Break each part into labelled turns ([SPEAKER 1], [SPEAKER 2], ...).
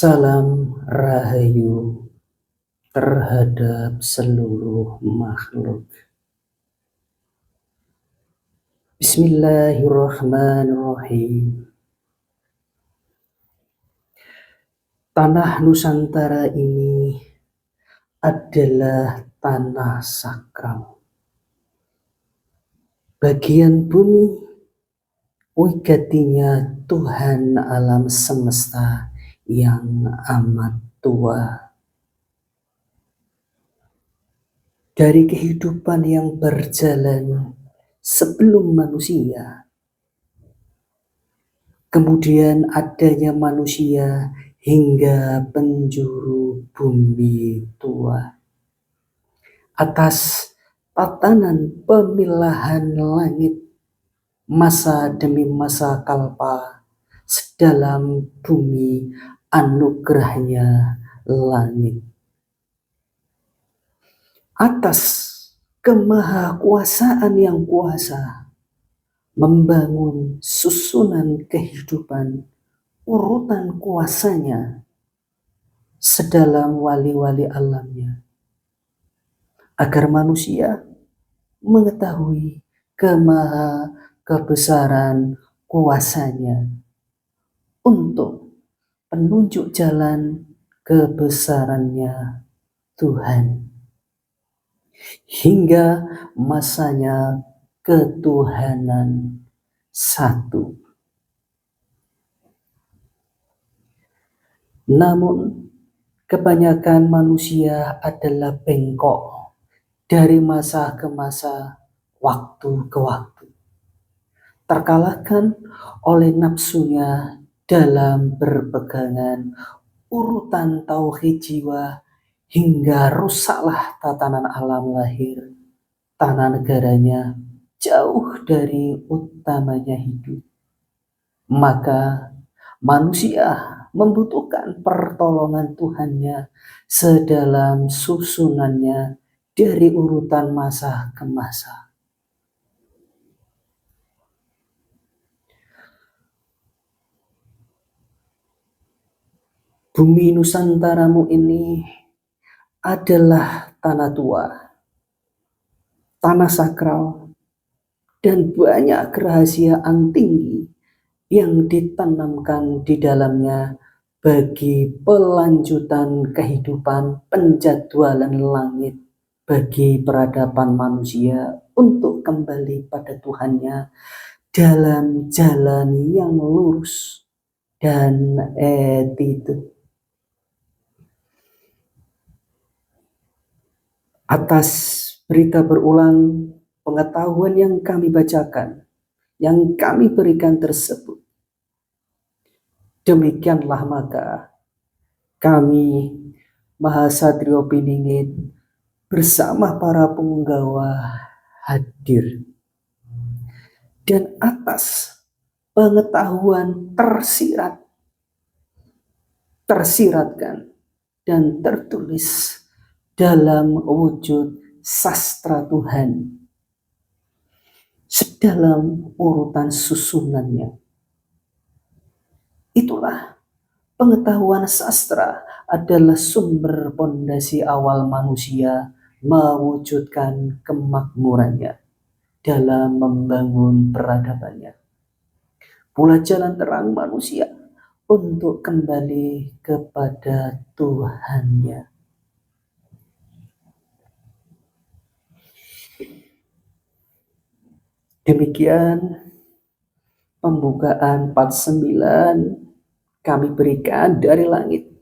[SPEAKER 1] Salam rahayu terhadap seluruh makhluk. Bismillahirrahmanirrahim. Tanah Nusantara ini adalah tanah sakral. Bagian bumi wigatinya Tuhan alam semesta yang amat tua. Dari kehidupan yang berjalan sebelum manusia, kemudian adanya manusia hingga penjuru bumi tua. Atas tatanan pemilahan langit, masa demi masa kalpa, sedalam bumi anugerahnya langit. Atas kemahakuasaan yang kuasa, membangun susunan kehidupan, urutan kuasanya, sedalam wali-wali alamnya, agar manusia mengetahui kebesaran kuasanya untuk penunjuk jalan kebesarannya Tuhan, hingga masanya ketuhanan satu. Namun kebanyakan manusia adalah bengkok dari masa ke masa, waktu ke waktu, terkalahkan oleh nafsunya dalam berpegangan urutan tauhid jiwa, hingga rusaklah tatanan alam lahir, tanah negaranya jauh dari utamanya hidup. Maka manusia membutuhkan pertolongan Tuhannya sedalam susunannya dari urutan masa ke masa. Bumi Nusantaramu ini adalah tanah tua, tanah sakral, dan banyak kerahasiaan tinggi yang ditanamkan di dalamnya bagi pelanjutan kehidupan penjadwalan langit, bagi peradaban manusia untuk kembali pada Tuhannya dalam jalan yang lurus dan attitude. Atas berita berulang pengetahuan yang kami bacakan, yang kami berikan tersebut, demikianlah maka kami Mahasatrio Piningit bersama para penggawa hadir. Dan atas pengetahuan tersiratkan dan tertulis dalam wujud sastra Tuhan, sedalam urutan susunannya. Itulah pengetahuan sastra adalah sumber pondasi awal manusia mewujudkan kemakmurannya dalam membangun peradabannya. Pula jalan terang manusia untuk kembali kepada Tuhannya. Demikian pembukaan 49 kami berikan dari langit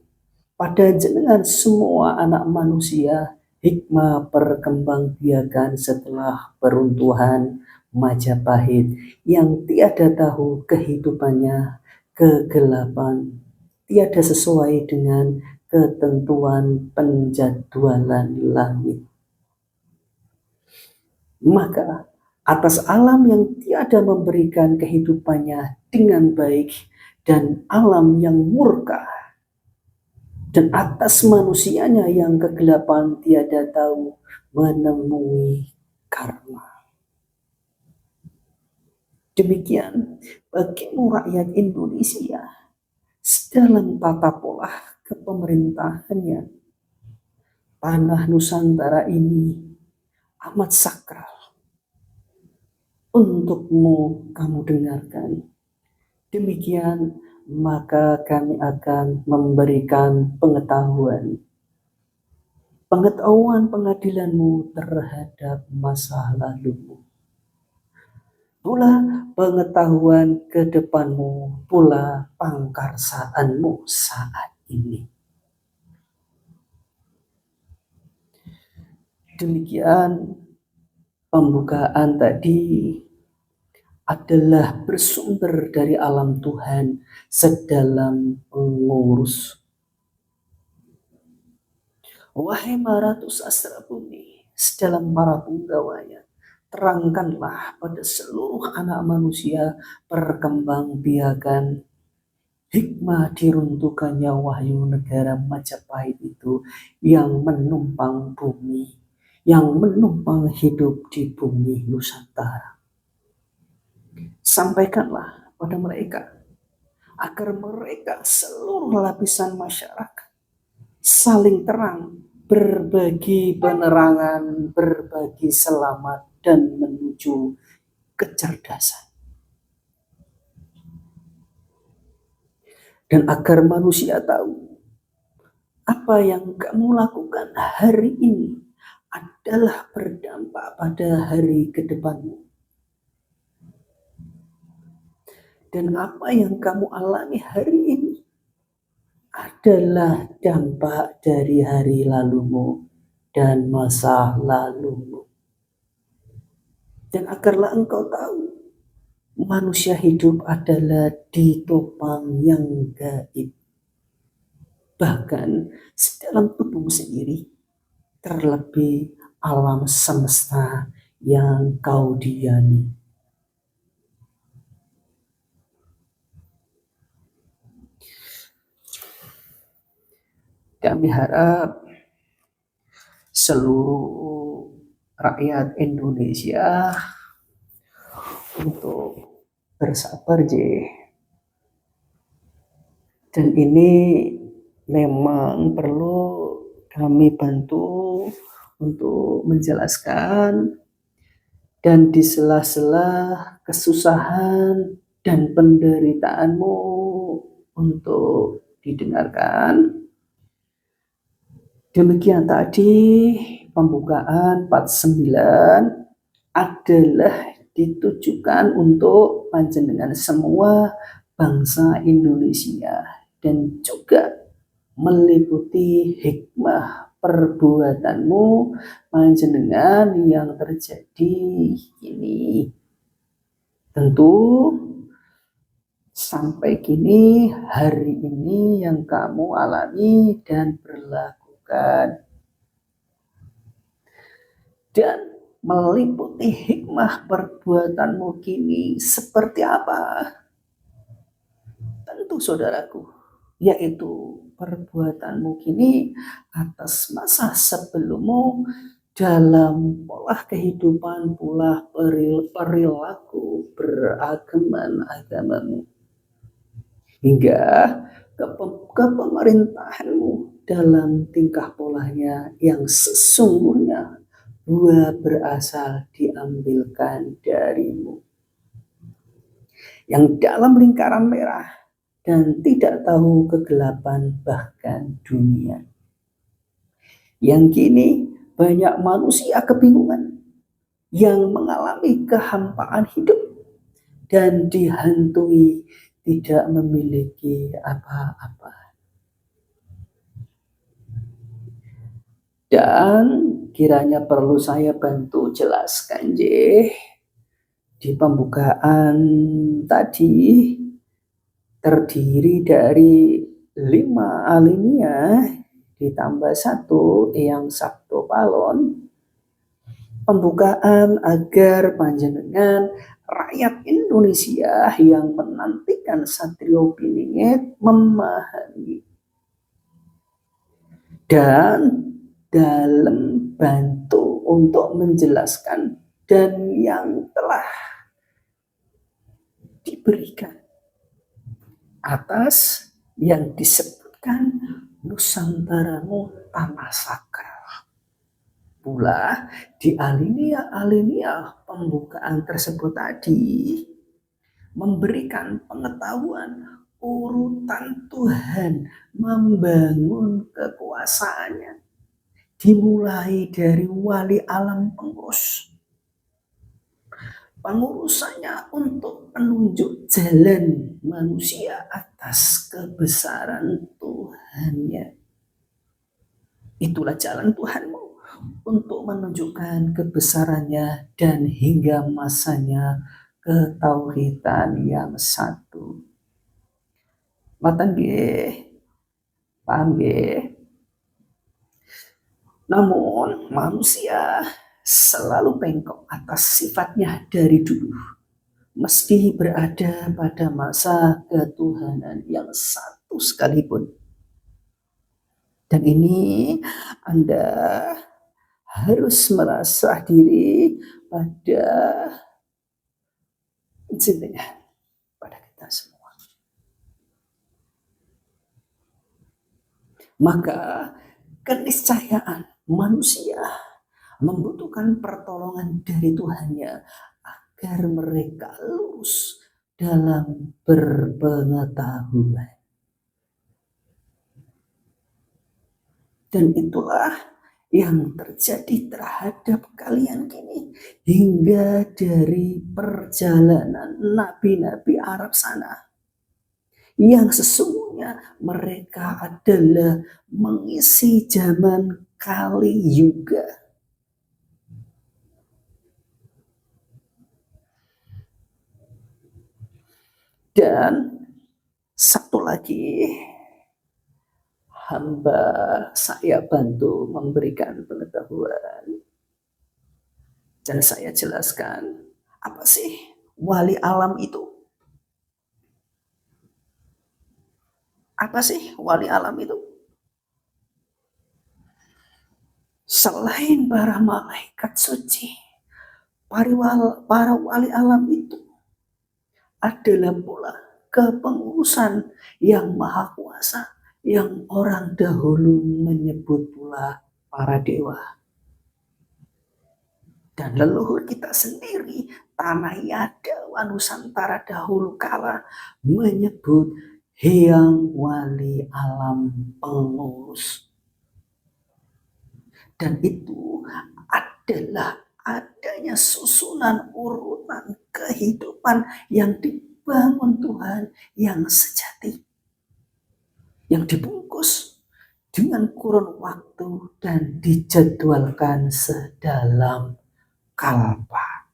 [SPEAKER 1] pada jenengan semua anak manusia, hikmah perkembangbiakan setelah peruntuhan Majapahit yang tiada tahu kehidupannya kegelapan, tiada sesuai dengan ketentuan penjadwalan langit. Maka atas alam yang tiada memberikan kehidupannya dengan baik dan alam yang murka, dan atas manusianya yang kegelapan tiada tahu menemui karma. Demikian bagimu rakyat Indonesia, sedalam tata pola kepemerintahannya. Tanah Nusantara ini amat sakral untukmu kamu dengarkan. Demikian maka kami akan memberikan pengetahuan pengadilanmu terhadap masa lalumu. Pula pengetahuan ke depanmu, pula pangkarsaanmu saat ini. Demikian pembukaan tadi adalah bersumber dari alam Tuhan sedalam pengurus. Wahai Maratu Sastra Bumi, sedalam para punggawanya, terangkanlah pada seluruh anak manusia perkembangbiakan hikmah diruntuhkannya wahyu negara Majapahit itu yang menumpang bumi, yang menumpang hidup di bumi Nusantara. Sampaikanlah pada mereka agar mereka seluruh lapisan masyarakat saling terang, berbagi penerangan, berbagi selamat, dan menuju kecerdasan. Dan agar manusia tahu apa yang kamu lakukan hari ini adalah berdampak pada hari ke depanmu. Dan apa yang kamu alami hari ini adalah dampak dari hari lalumu dan masa lalumu. Dan agarlah engkau tahu, manusia hidup adalah ditopang yang gaib. Bahkan sedalam tubuhmu sendiri, terlebih alam semesta yang kau diami. Kami harap seluruh rakyat Indonesia untuk bersabar, dan ini memang perlu kami bantu untuk menjelaskan, dan di sela-sela kesusahan dan penderitaanmu untuk didengarkan. Demikian tadi pembukaan 49 adalah ditujukan untuk panjenengan semua bangsa Indonesia, dan juga meliputi hikmah perbuatanmu panjenengan yang terjadi ini. Tentu sampai kini hari ini yang kamu alami dan berlakukan, dan meliputi hikmah perbuatanmu kini seperti apa? Tentu saudaraku, yaitu perbuatanmu kini atas masa sebelummu dalam pola kehidupan, pula perilaku beragamamu, hingga kepemerintahanmu dalam tingkah polanya yang sesungguhnya buah berasal diambilkan darimu, yang dalam lingkaran merah dan tidak tahu kegelapan bahkan dunia. Yang kini banyak manusia kebingungan yang mengalami kehampaan hidup dan dihantui tidak memiliki apa-apa. Dan kiranya perlu saya bantu jelaskan, di pembukaan tadi terdiri dari 5 alinea ditambah 1 yang sabdo palon. Pembukaan agar panjenengan rakyat Indonesia yang menantikan Satrio Piningit memahami, dan dalam bantu untuk menjelaskan dan yang telah diberikan atas yang disebutkan Nusantaramu tanah sakral. Pula di alinea pembukaan tersebut tadi memberikan pengetahuan urutan Tuhan membangun kekuasaannya, dimulai dari wali alam pengurus. Pengurusannya untuk menunjuk jalan manusia atas kebesaran Tuhannya. Itulah jalan Tuhanmu untuk menunjukkan kebesarannya dan hingga masanya ketauhidan yang satu. Matan nggih, paham nggih? Namun manusia selalu bengkok atas sifatnya dari dulu, meski berada pada masa ketuhanan yang satu sekalipun. Dan ini Anda harus merasa diri pada jenengan, pada kita semua. Maka keniscayaan manusia membutuhkan pertolongan dari Tuhannya agar mereka lurus dalam berpengetahuan. Dan itulah yang terjadi terhadap kalian kini, hingga dari perjalanan nabi-nabi Arab sana, yang sesungguhnya mereka adalah mengisi zaman Kali Yuga. Dan satu lagi, hamba saya bantu memberikan pengetahuan dan saya jelaskan apa sih wali alam itu. Apa sih wali alam itu? Selain para malaikat suci, para wali alam itu adalah pula kepengurusan yang maha kuasa, yang orang dahulu menyebut pula para dewa. Dan leluhur kita sendiri, tanah Yadawa Nusantara dahulu kala, menyebut Hyang Wali Alam Pengurus. Dan itu adalah adanya susunan urutan kehidupan yang dibangun Tuhan yang sejati, yang dibungkus dengan kurun waktu dan dijadwalkan sedalam kalpa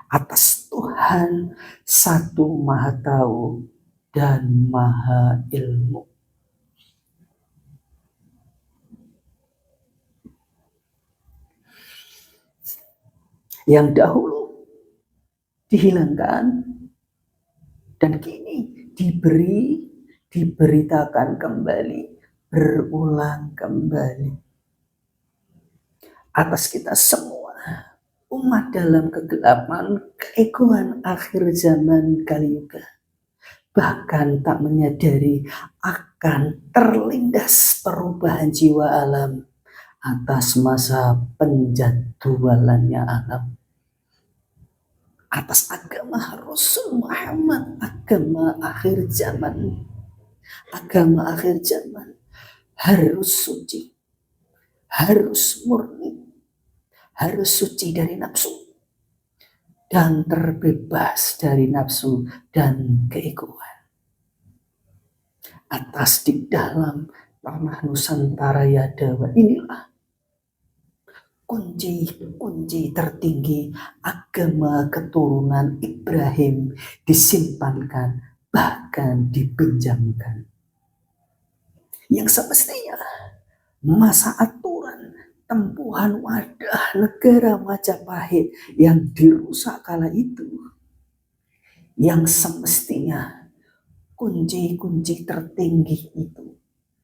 [SPEAKER 1] atas Tuhan satu maha tahu dan maha ilmu. Yang dahulu dihilangkan dan kini diberitakan kembali, berulang kembali atas kita semua, umat dalam kegelapan keegoan akhir zaman Kali Yuga, bahkan tak menyadari akan terlindas perubahan jiwa alam atas masa penjadwalannya alam, atas agama Rasul Muhammad, agama akhir zaman. Agama akhir zaman harus suci, harus murni, harus suci dari nafsu, dan terbebas dari nafsu dan keegoan. Atas di dalam tanah Nusantara Yadawa inilah kunci tertinggi agama keturunan Ibrahim disimpankan, bahkan dipinjamkan. Yang semestinya masa aturan tempuhan wadah negara Majapahit yang dirusak kala itu, yang semestinya kunci-kunci tertinggi itu,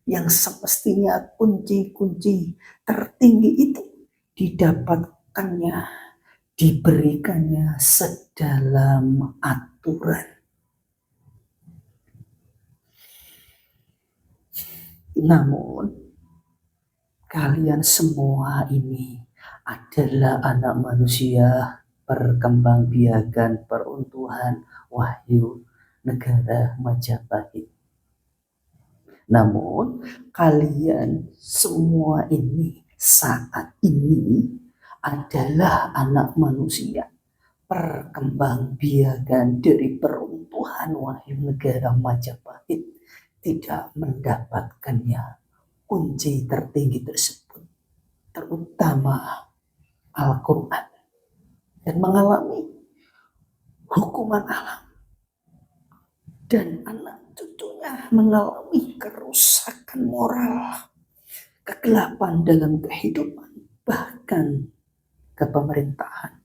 [SPEAKER 1] yang semestinya kunci-kunci tertinggi itu didapatkannya, diberikannya sedalam aturan. Namun kalian semua ini adalah anak manusia perkembangbiakan peruntuhan Wahyu negara Majapahit. Namun kalian semua ini saat ini adalah anak manusia perkembangbiakan dari peruntuhan Wahyu negara Majapahit, tidak mendapatkannya kunci tertinggi tersebut, terutama Al-Quran, dan mengalami hukuman alam, dan anak cucunya mengalami kerusakan moral, kegelapan dalam kehidupan, bahkan kepemerintahan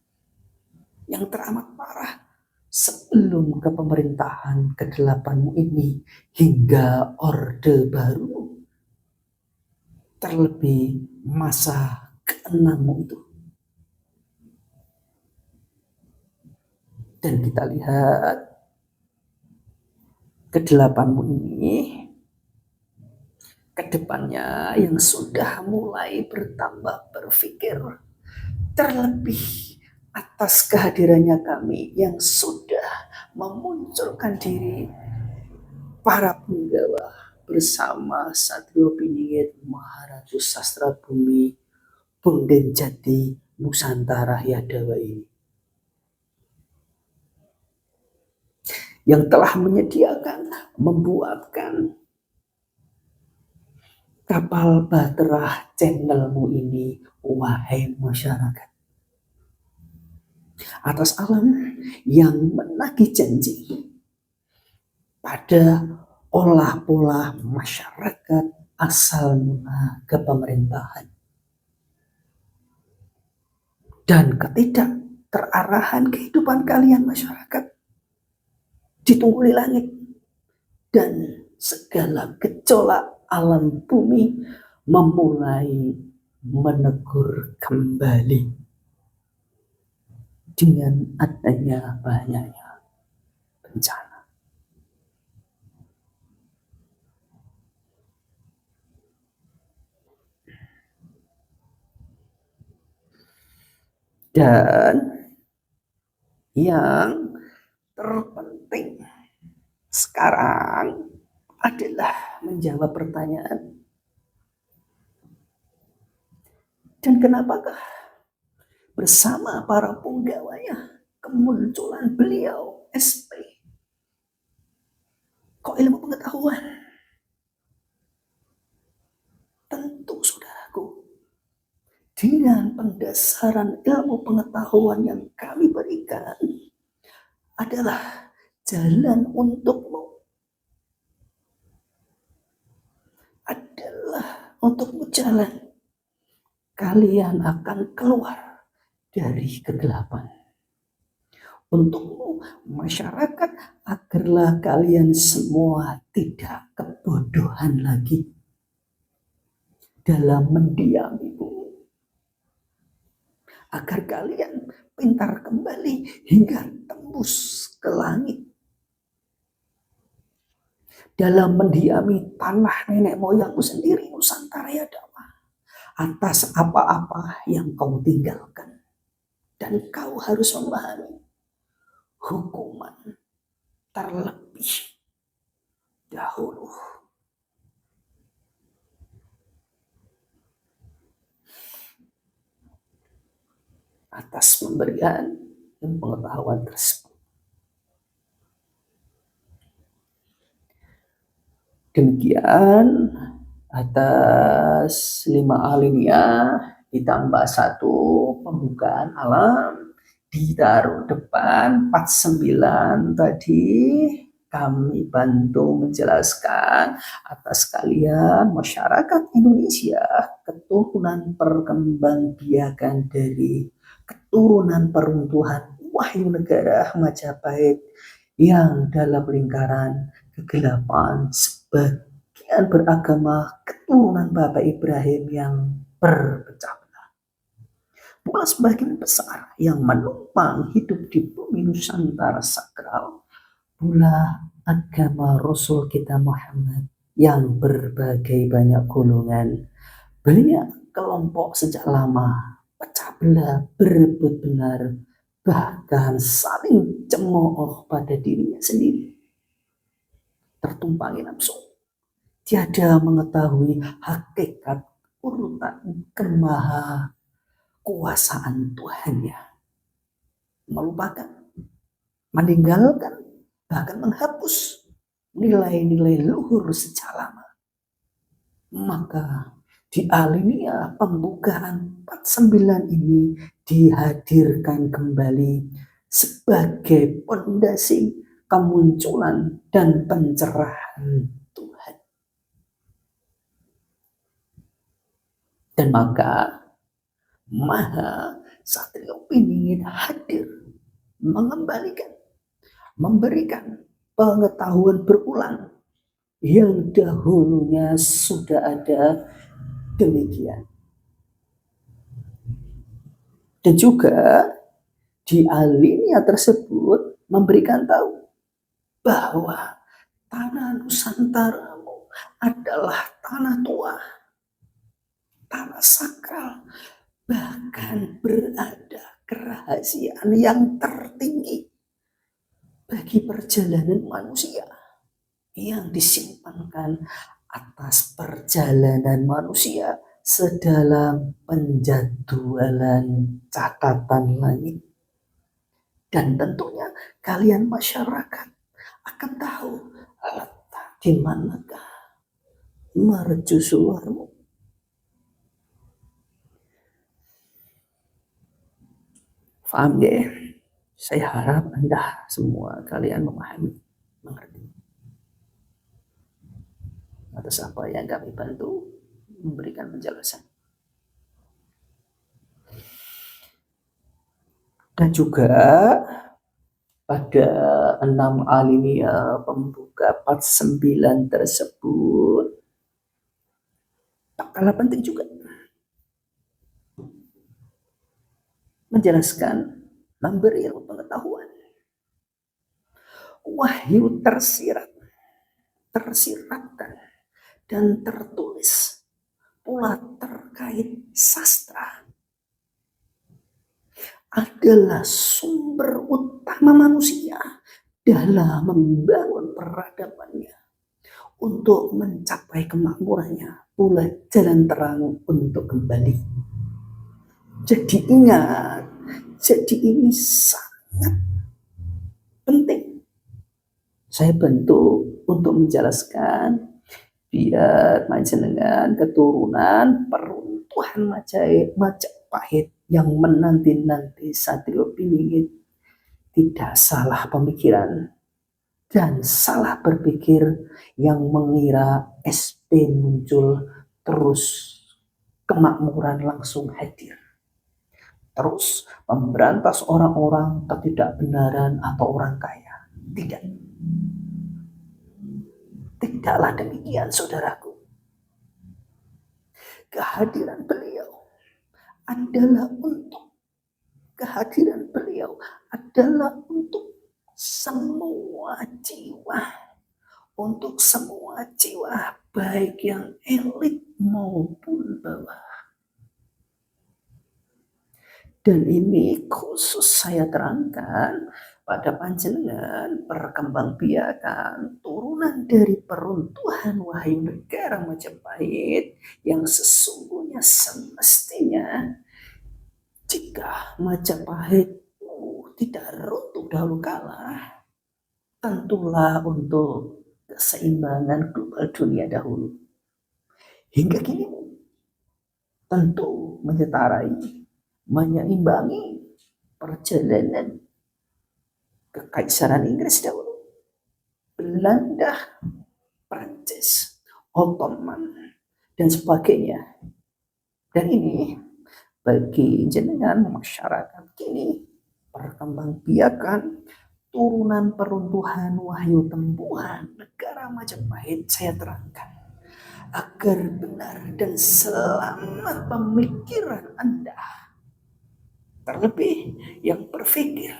[SPEAKER 1] yang teramat parah sebelum kepemerintahan ke-8 ini hingga Orde Baru, terlebih masa ke-6 itu. Dan kita lihat ke-8 ini kedepannya yang sudah mulai bertambah berpikir, terlebih atas kehadirannya kami yang sudah memunculkan diri para penggawa bersama Satrio Piningit Maharaju Sastra Bumi Punden Jati Nusantara Yadawa ini, yang telah menyediakan, membuatkan kapal Bahtera channelmu ini, wahai masyarakat, atas alam yang menagih janji pada olah pola masyarakat asal mula kepemerintahan dan ketidak terarahan kehidupan kalian masyarakat ditungguli langit dan segala gejolak alam bumi memulai menegur kembali dengan adanya banyaknya bencana. Dan yang terpenting sekarang adalah menjawab pertanyaan, dan kenapakah bersama para penggawanya kemunculan beliau SP kok ilmu pengetahuan? Tentu saudaraku, dengan pendasaran ilmu pengetahuan yang kami berikan adalah jalan untukmu, adalah untukmu jalan. Kalian akan keluar dari kegelapan. Untukmu masyarakat, agarlah kalian semua tidak kebodohan lagi dalam mendiami bumi, agar kalian pintar kembali hingga tembus ke langit dalam mendiami tanah nenek moyangmu sendiri, Nusantara Yadawa, atas apa-apa yang kau tinggalkan. Dan kau harus memahami hukuman terlebih dahulu. Atas pemberian dan pengetahuan tersebut. Demikian atas 5 alinea ditambah 1 pembukaan alam ditaruh depan 49 tadi, kami bantu menjelaskan atas kalian masyarakat Indonesia, keturunan perkembangbiakan dari keturunan peruntuhan Wahyu negara Majapahit yang dalam lingkaran kegelapan sebagian beragama keturunan Bapak Ibrahim yang berpecah belah, pula sebagian besar yang menumpang hidup di bumi Nusantara sakral, pula agama Rasul kita Muhammad yang berbagai banyak golongan, banyak kelompok sejak lama, pecah belah, berebut benar, bahkan saling cemooh pada dirinya sendiri, tertumpangi nafsu, tiada mengetahui hakikat urutan kemaha kuasaan Tuhannya, melupakan, meninggalkan, bahkan menghapus nilai-nilai luhur sejak lama. Maka di alinea pembukaan 49 ini dihadirkan kembali sebagai pondasi kemunculan dan pencerahan Tuhan. Dan maka Maha Satrio Piningit hadir mengembalikan, memberikan pengetahuan berulang yang dahulunya sudah ada demikian. Dan juga di alinea tersebut memberikan tahu bahwa tanah Nusantaramu adalah tanah tua, tanah sakral, bahkan berada kerahasiaan yang tertinggi bagi perjalanan manusia yang disimpankan atas perjalanan manusia sedalam penjadwalan catatan langit. Dan tentunya kalian masyarakat akan tahu letak di manakah mercusuarmu. Paham ya? Saya harap Anda semua kalian memahami, mengerti atas apa yang kami bantu memberikan penjelasan. Dan juga pada 6 alinea pembuka 49 tersebut tak kalah penting juga menjelaskan, memberi ilmu pengetahuan. Wahyu tersiratkan dan tertulis pula terkait sastra adalah sumber utama manusia dalam membangun peradabannya untuk mencapai kemakmurannya, pula jalan terang untuk kembali. Jadi ingat, jadi ini sangat penting. Saya bantu untuk menjelaskan biar panjenengan keturunan peruntuhan Majapahit yang menanti-nanti Satrio Piningit tidak salah pemikiran dan salah berpikir yang mengira SP muncul terus kemakmuran langsung hadir, terus memberantas orang-orang ketidakbenaran atau orang kaya. Tidaklah demikian, saudaraku. Kehadiran beliau adalah untuk semua jiwa, untuk semua jiwa, baik yang elit maupun bawah. Dan ini khusus saya terangkan pada panjenengan perkembangbiakan turunan dari peruntuhan Wahyu Negara Majapahit yang sesungguhnya semestinya jika Majapahit tidak runtuh dahulu kala, tentulah untuk keseimbangan global dunia dahulu. Hingga kini tentu menyeimbangi perjalanan Kekaisaran Inggris dahulu, Belanda, Prancis, Ottoman, dan sebagainya. Dan ini bagi jenengan masyarakat kini perkembangbiakan turunan peruntuhan Wahyu Tempuhan Negara Majapahit saya terangkan agar benar dan selamat pemikiran Anda. Terlebih yang berpikir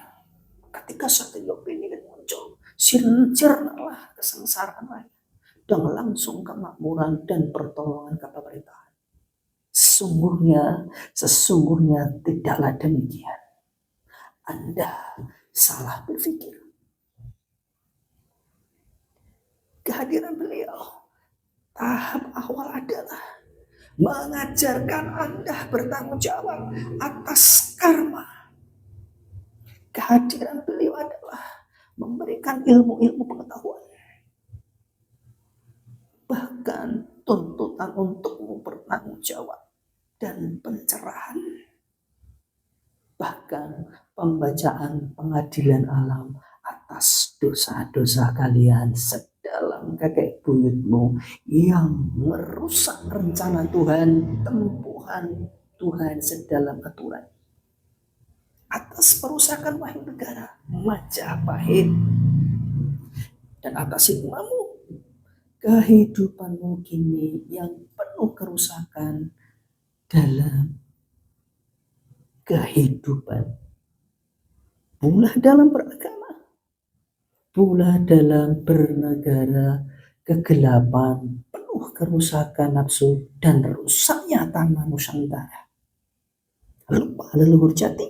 [SPEAKER 1] ketika Satrio Piningit muncul, sirnalah kesengsaraan lain. dan langsung kemakmuran dan pertolongan ke pemerintahan. Sesungguhnya tidaklah demikian. Anda salah berpikir. Kehadiran beliau tahap awal adalah mengajarkan Anda bertanggung jawab atas karma. Kehadiran beliau adalah memberikan ilmu-ilmu pengetahuan. Bahkan tuntutan untukmu bertanggung jawab dan pencerahan. Bahkan pembacaan pengadilan alam atas dosa-dosa kalian sedalam kakek buyutmu yang merusak rencana Tuhan, tempuhan Tuhan sedalam aturan. Atas perusakan wahyu negara Majapahit dan atas hikmahmu kehidupanmu kini yang penuh kerusakan dalam kehidupan, pula dalam beragama, pula dalam bernegara, kegelapan, penuh kerusakan nafsu dan rusaknya tanah Nusantara, lupa leluhur jati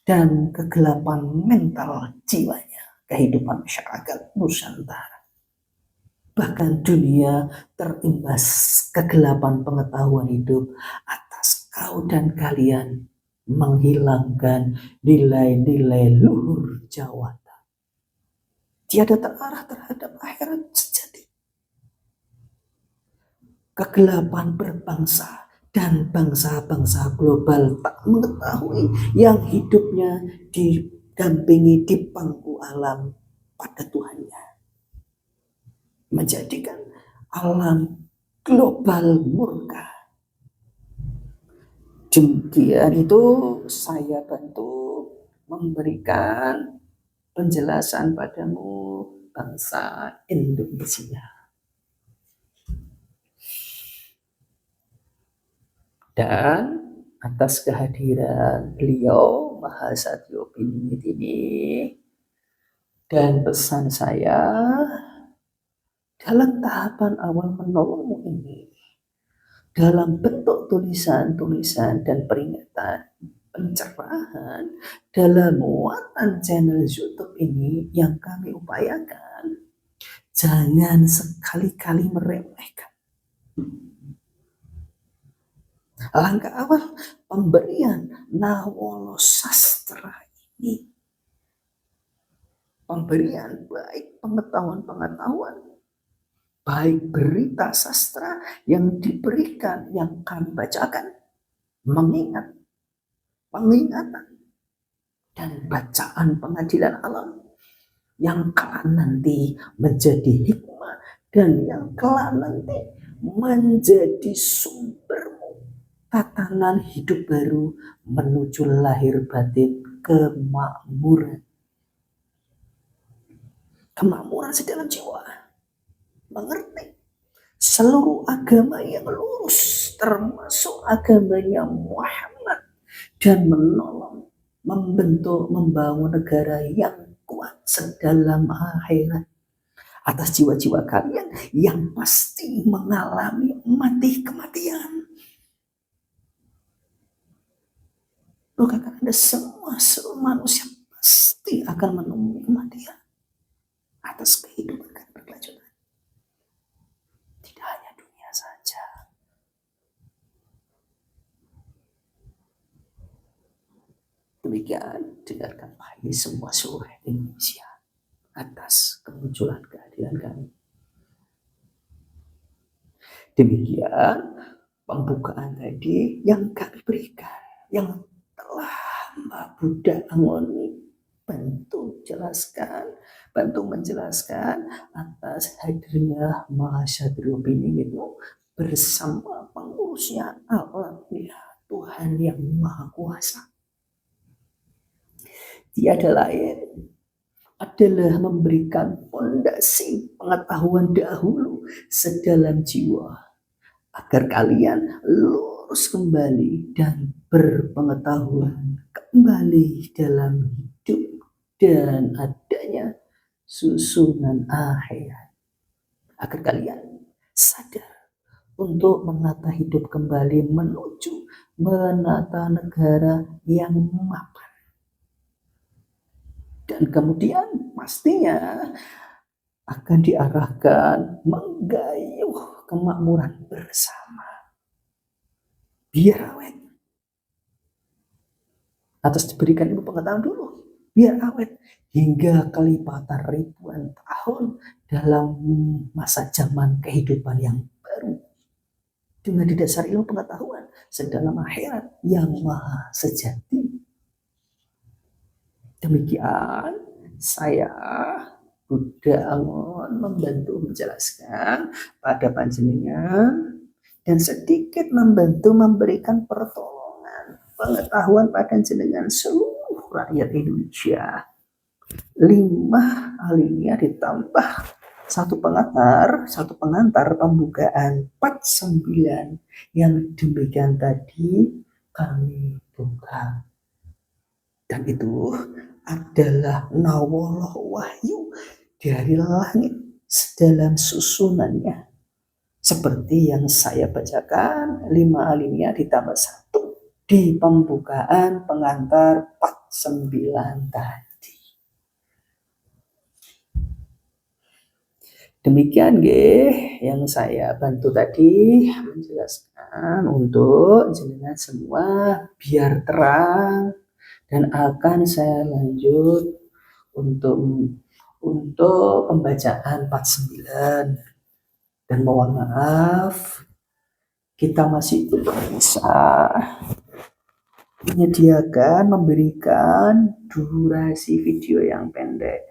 [SPEAKER 1] dan kegelapan mental jiwanya kehidupan masyarakat Nusantara. Bahkan dunia terimbas kegelapan pengetahuan hidup atas kau dan kalian menghilangkan nilai-nilai luhur jawatan. Tiada terarah terhadap akhirat sejati. Kegelapan berbangsa dan bangsa-bangsa global tak mengetahui yang hidupnya didampingi di pangku alam pada Tuhannya. Menjadikan alam global murka. Demikian itu saya bantu memberikan penjelasan padamu bangsa Indonesia. Dan atas kehadiran beliau Mahasatyo Piningit ini dan pesan saya dalam tahapan awal menolongmu ini dalam bentuk tulisan-tulisan dan peringatan pencerahan dalam muatan channel YouTube ini yang kami upayakan, jangan sekali-kali meremehkan. Langkah awal pemberian Nawala Sastra ini, pemberian baik pengetahuan-pengetahuan, baik berita sastra yang diberikan, yang kami bacakan, mengingat, pengingatan, dan bacaan pengadilan alam yang kelak nanti menjadi hikmah dan yang kelak nanti menjadi sumber tatanan hidup baru menuju lahir batin kemakmuran. Kemakmuran sedalam jiwa. Mengerti seluruh agama yang lurus termasuk agamanya Muhammad dan menolong, membentuk, membangun negara yang kuat sedalam akhirat atas jiwa-jiwa kalian yang pasti mengalami mati kematian. Bukankah Anda semua seluruh manusia pasti akan menemui kematian atas kehidupan dan berkelanjutan. Tidak hanya dunia saja. Demikian, dengarkanlah ini semua seluruh Indonesia atas kemunculan kehadiran kami. Demikian pembukaan tadi yang kami berikan, yang telah Mbak Buddha Angoni bantu menjelaskan atas hadirnya Mahasatyo Piningit bersama pengurusnya alam Tuhan yang Maha Kuasa. Tiada lain adalah memberikan fondasi pengetahuan dahulu sedalam jiwa agar kalian lurus kembali dan berpengetahuan kembali dalam hidup dan adanya susunan akhirat. agar kalian sadar untuk menata hidup kembali menuju menata negara yang mapan. Dan kemudian pastinya akan diarahkan menggayuh kemakmuran bersama. Biar awet. Atas diberikan ilmu pengetahuan dulu. Biar awet hingga kelipatan ribuan tahun dalam masa zaman kehidupan yang baru. Dengan didasari ilmu pengetahuan sedalam akhirat yang maha sejati. Demikian saya Buddha Angon membantu menjelaskan pada panjenengan dan sedikit membantu memberikan pertolongan pengetahuan pada jenengan seluruh rakyat Indonesia. 5 alinea ditambah satu pengantar pembukaan 49 yang demikian tadi kami buka. Dan itu adalah nawala wahyu dari langit sedalam susunannya. Seperti yang saya bacakan 5 alinea ditambah 1 di pembukaan pengantar 49 tadi. Demikian yang saya bantu tadi menjelaskan untuk jenengan semua biar terang. Dan akan saya lanjut untuk pembacaan 49. Dan mohon maaf, kita masih belum bisa memberikan durasi video yang pendek.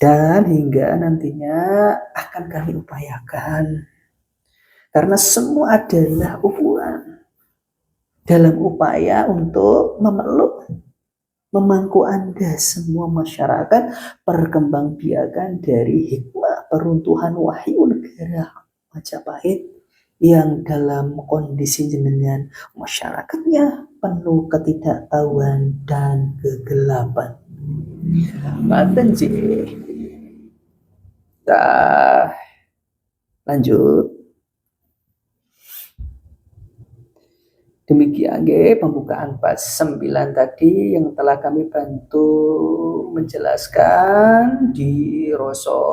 [SPEAKER 1] Dan hingga nantinya akan kami upayakan. Karena semua adalah ukuran dalam upaya untuk memangku Anda semua masyarakat perkembangbiakan dari hikmah peruntuhan wahyu negara Majapahit yang dalam kondisi jenengan masyarakatnya penuh ketidaktahuan dan kegelapan. Ngaten sih. Kita lanjut. Demikian pembukaan bab 9 tadi yang telah kami bantu menjelaskan di Roso,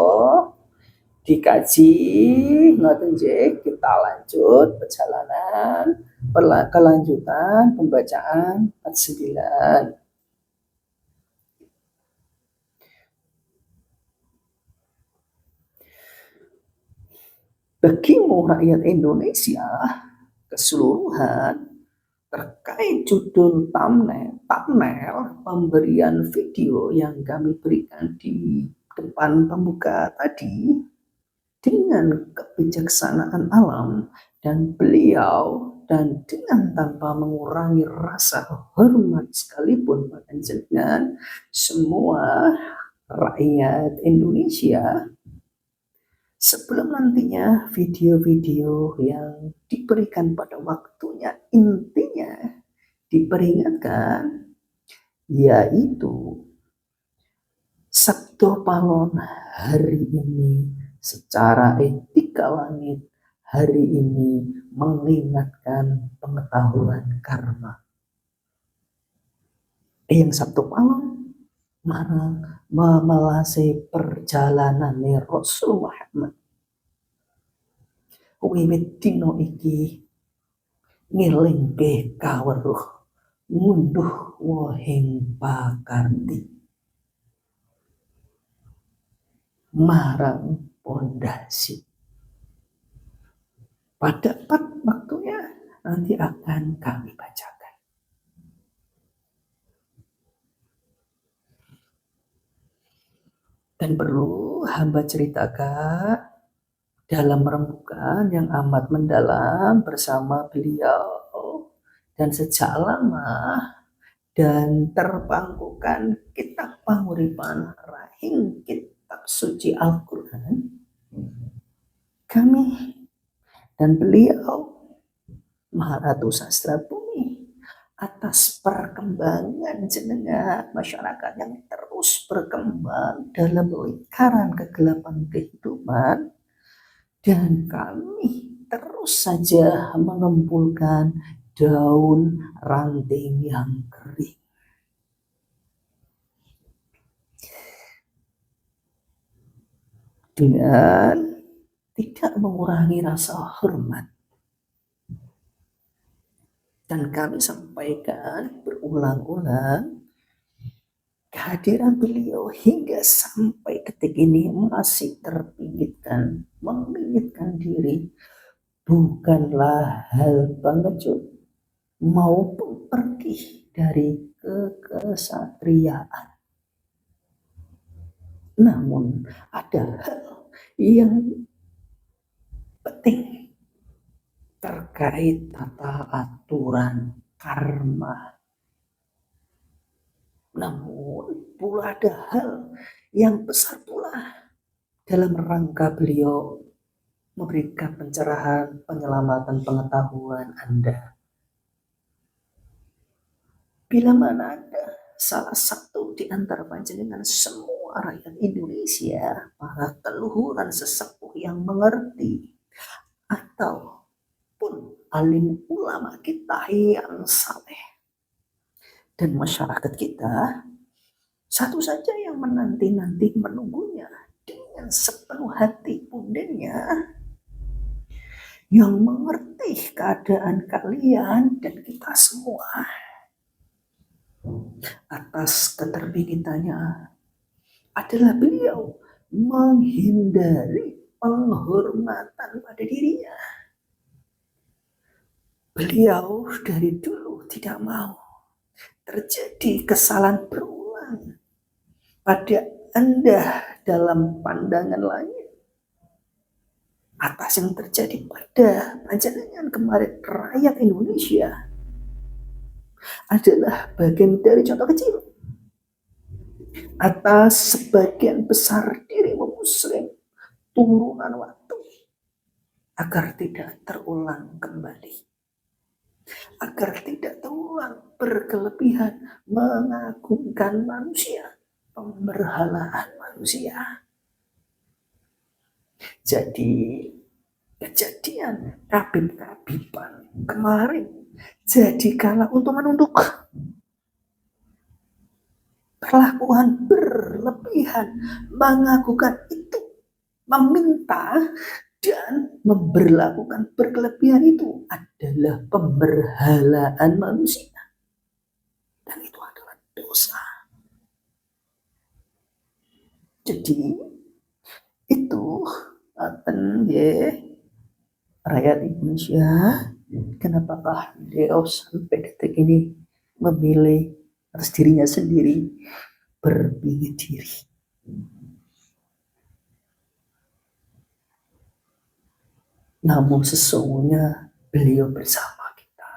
[SPEAKER 1] dikaji, ngoten kita lanjut perjalanan kelanjutan pembacaan bab 9. Bagimu rakyat Indonesia keseluruhan, terkait judul thumbnail pemberian video yang kami berikan di depan pembuka tadi, dengan kebijaksanaan alam dan beliau dan dengan tanpa mengurangi rasa hormat sekalipun pada jenengan semua rakyat Indonesia, sebelum nantinya video-video yang diberikan pada waktunya intinya diperingatkan, yaitu Sabdo Palon hari ini secara etika langit hari ini mengingatkan pengetahuan karma. Yang Sabdo Palon marang memelase perjalanan Rasul Muhammad. Wiwit dina iki ngelingke kaweruh ngunduh wohing pakarti marang pondasi. Pada waktunya nanti akan kami bacakan. Dan perlu hamba ceritakan dalam rembukan yang amat mendalam bersama beliau dan sejak lama dan terpangkukan kitab panguripan rahing kitab suci Al-Quran, kami dan beliau Maharatu Sastra Bumi atas perkembangan jenengan masyarakat yang terus berkembang dalam lingkaran kegelapan kehidupan, dan kami terus saja mengumpulkan daun ranting yang kering. Dengan tidak mengurangi rasa hormat. Dan kami sampaikan berulang-ulang, kehadiran beliau hingga sampai detik ini masih terpinggirkan, memingitkan diri, bukanlah hal pengejut maupun pergi dari kekesatriaan. Namun ada hal yang penting terkait tata aturan karma. Namun pula ada hal yang besar pula dalam rangka beliau memberikan pencerahan, penyelamatan pengetahuan Anda. Bila mana ada salah satu di antara panjenengan semua rakyat Indonesia, para teluhuran sesepuh yang mengerti, ataupun alim ulama kita yang saleh, dan masyarakat kita, satu saja yang menanti-nanti menunggunya dengan sepenuh hati bundanya, yang mengerti keadaan kalian dan kita semua atas keterbingitannya adalah beliau menghindari penghormatan pada dirinya. Beliau dari dulu tidak mau terjadi kesalahan berulang pada Anda dalam pandangan lain atas yang terjadi pada panjenengan kemarin rakyat Indonesia adalah bagian dari contoh kecil atas sebagian besar dirimu muslim turunan waktu agar tidak terulang kembali, agar tidak terulang berkelebihan mengagungkan manusia, pemberhalaan manusia. Jadi kejadian kabib-kabiban kemarin jadi kalah untuk menunduk, perlakuan berlebihan, mengagukan itu, meminta dan memberlakukan berkelebihan itu adalah pemberhalaan manusia, dan itu adalah dosa. Jadi itu rakyat Indonesia, kenapakah beliau sampai detik ini memilih atas dirinya sendiri berpinggir diri? Namun sesungguhnya beliau bersama kita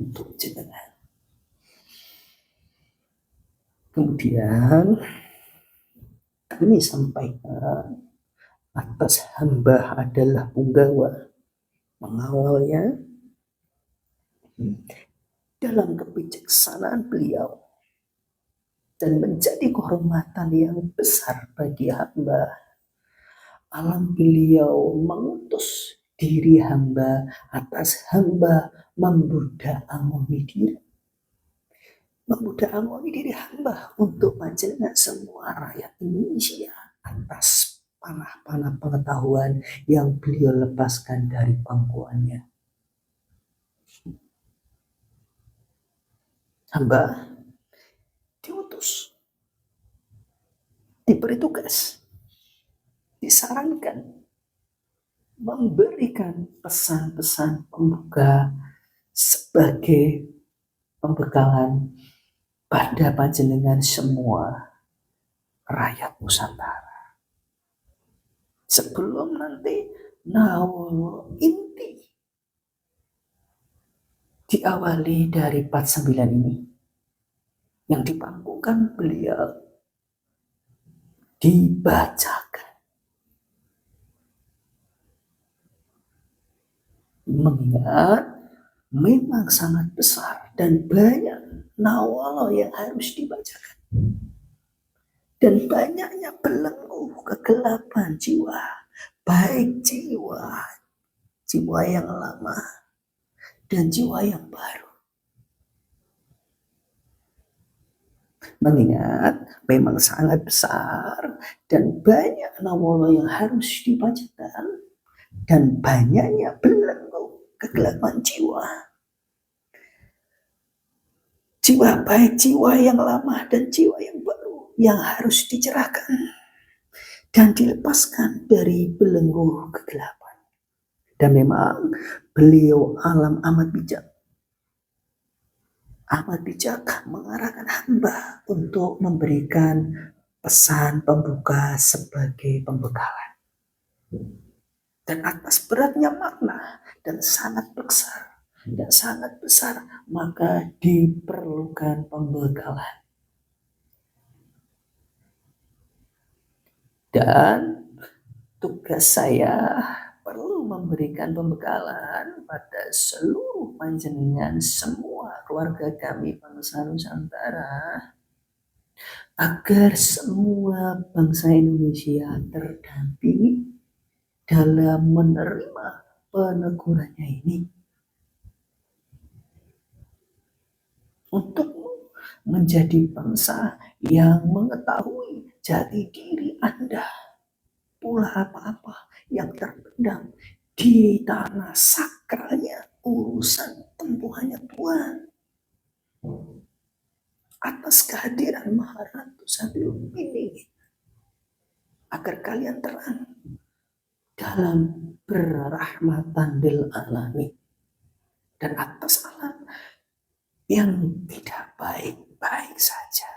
[SPEAKER 1] untuk jenengan. Kemudian kami sampaikan atas hamba adalah punggawa mengawalnya dalam kebijaksanaan beliau dan menjadi kehormatan yang besar bagi hamba. Alam beliau mengutus diri hamba atas hamba membudak-angoni diri hamba untuk panjenengan semua rakyat Indonesia atas panah-panah pengetahuan yang beliau lepaskan dari pangkuannya. Hamba diutus, diberi tugas, disarankan memberikan pesan-pesan pembuka sebagai pembekalan pada panjenengan semua rakyat Nusantara. Sebelum nanti nawal inti diawali dari 49 ini yang dipangkukan beliau dibacakan, mengingat memang sangat besar dan banyak nawal yang harus dibacakan, dan banyaknya belenggu kegelapan jiwa baik jiwa yang lama dan jiwa yang baru. Mengingat memang sangat besar dan banyak nawala yang harus dibacakan dan banyaknya belenggu kegelapan jiwa. Jiwa baik jiwa yang lama dan jiwa yang baru yang harus dicerahkan dan dilepaskan dari belenggu kegelapan. Dan memang beliau amat bijak mengarahkan hamba untuk memberikan pesan pembuka sebagai pembekalan. Dan atas beratnya makna dan sangat besar, maka diperlukan pembekalan. Dan tugas saya perlu memberikan pembekalan pada seluruh panjenengan semua keluarga kami bangsa Nusantara agar semua bangsa Indonesia terdampingi dalam menerima penegurannya ini untuk menjadi bangsa yang mengetahui jati diri Anda, pula apa-apa yang terpendam di tanah sakralnya urusan tempuhannya Tuhan. Atas kehadiran Maharatu Sabilun ini, agar kalian terang dalam berrahmatan lil alamin dan atas alam yang tidak baik-baik saja.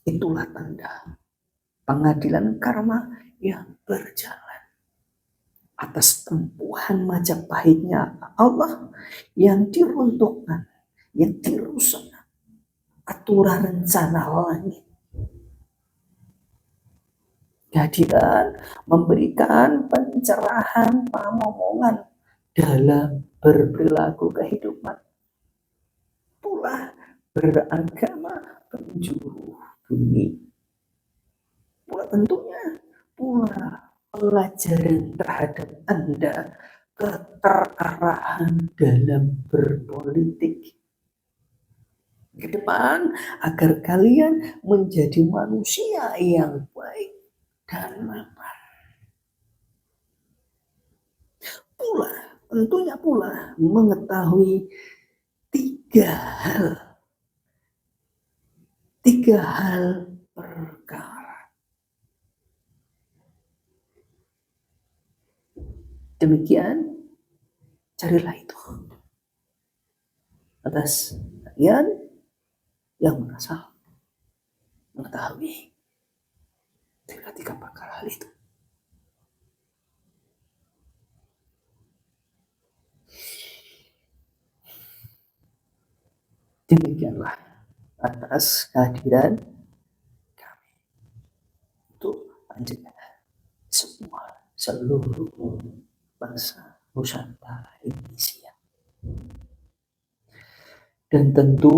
[SPEAKER 1] Itulah tanda pengadilan karma yang berjalan atas tempuhan Majapahitnya Allah yang diruntuhkan, yang dirusak aturan rencana langit. Kehadiran memberikan pencerahan pamomongan dalam berperilaku kehidupan, pula beragama penjuru bumi, pula tentunya pula pelajaran terhadap Anda keterarahan dalam berpolitik ke depan agar kalian menjadi manusia yang baik dan mapan. Tentunya pula mengetahui tiga hal perkara. Demikian, carilah itu atas kalian yang merasa mengetahui tiga perkara hal itu. Demikianlah atas kehadiran kami untuk panjenengan semua seluruh bangsa Nusantara Indonesia. Dan tentu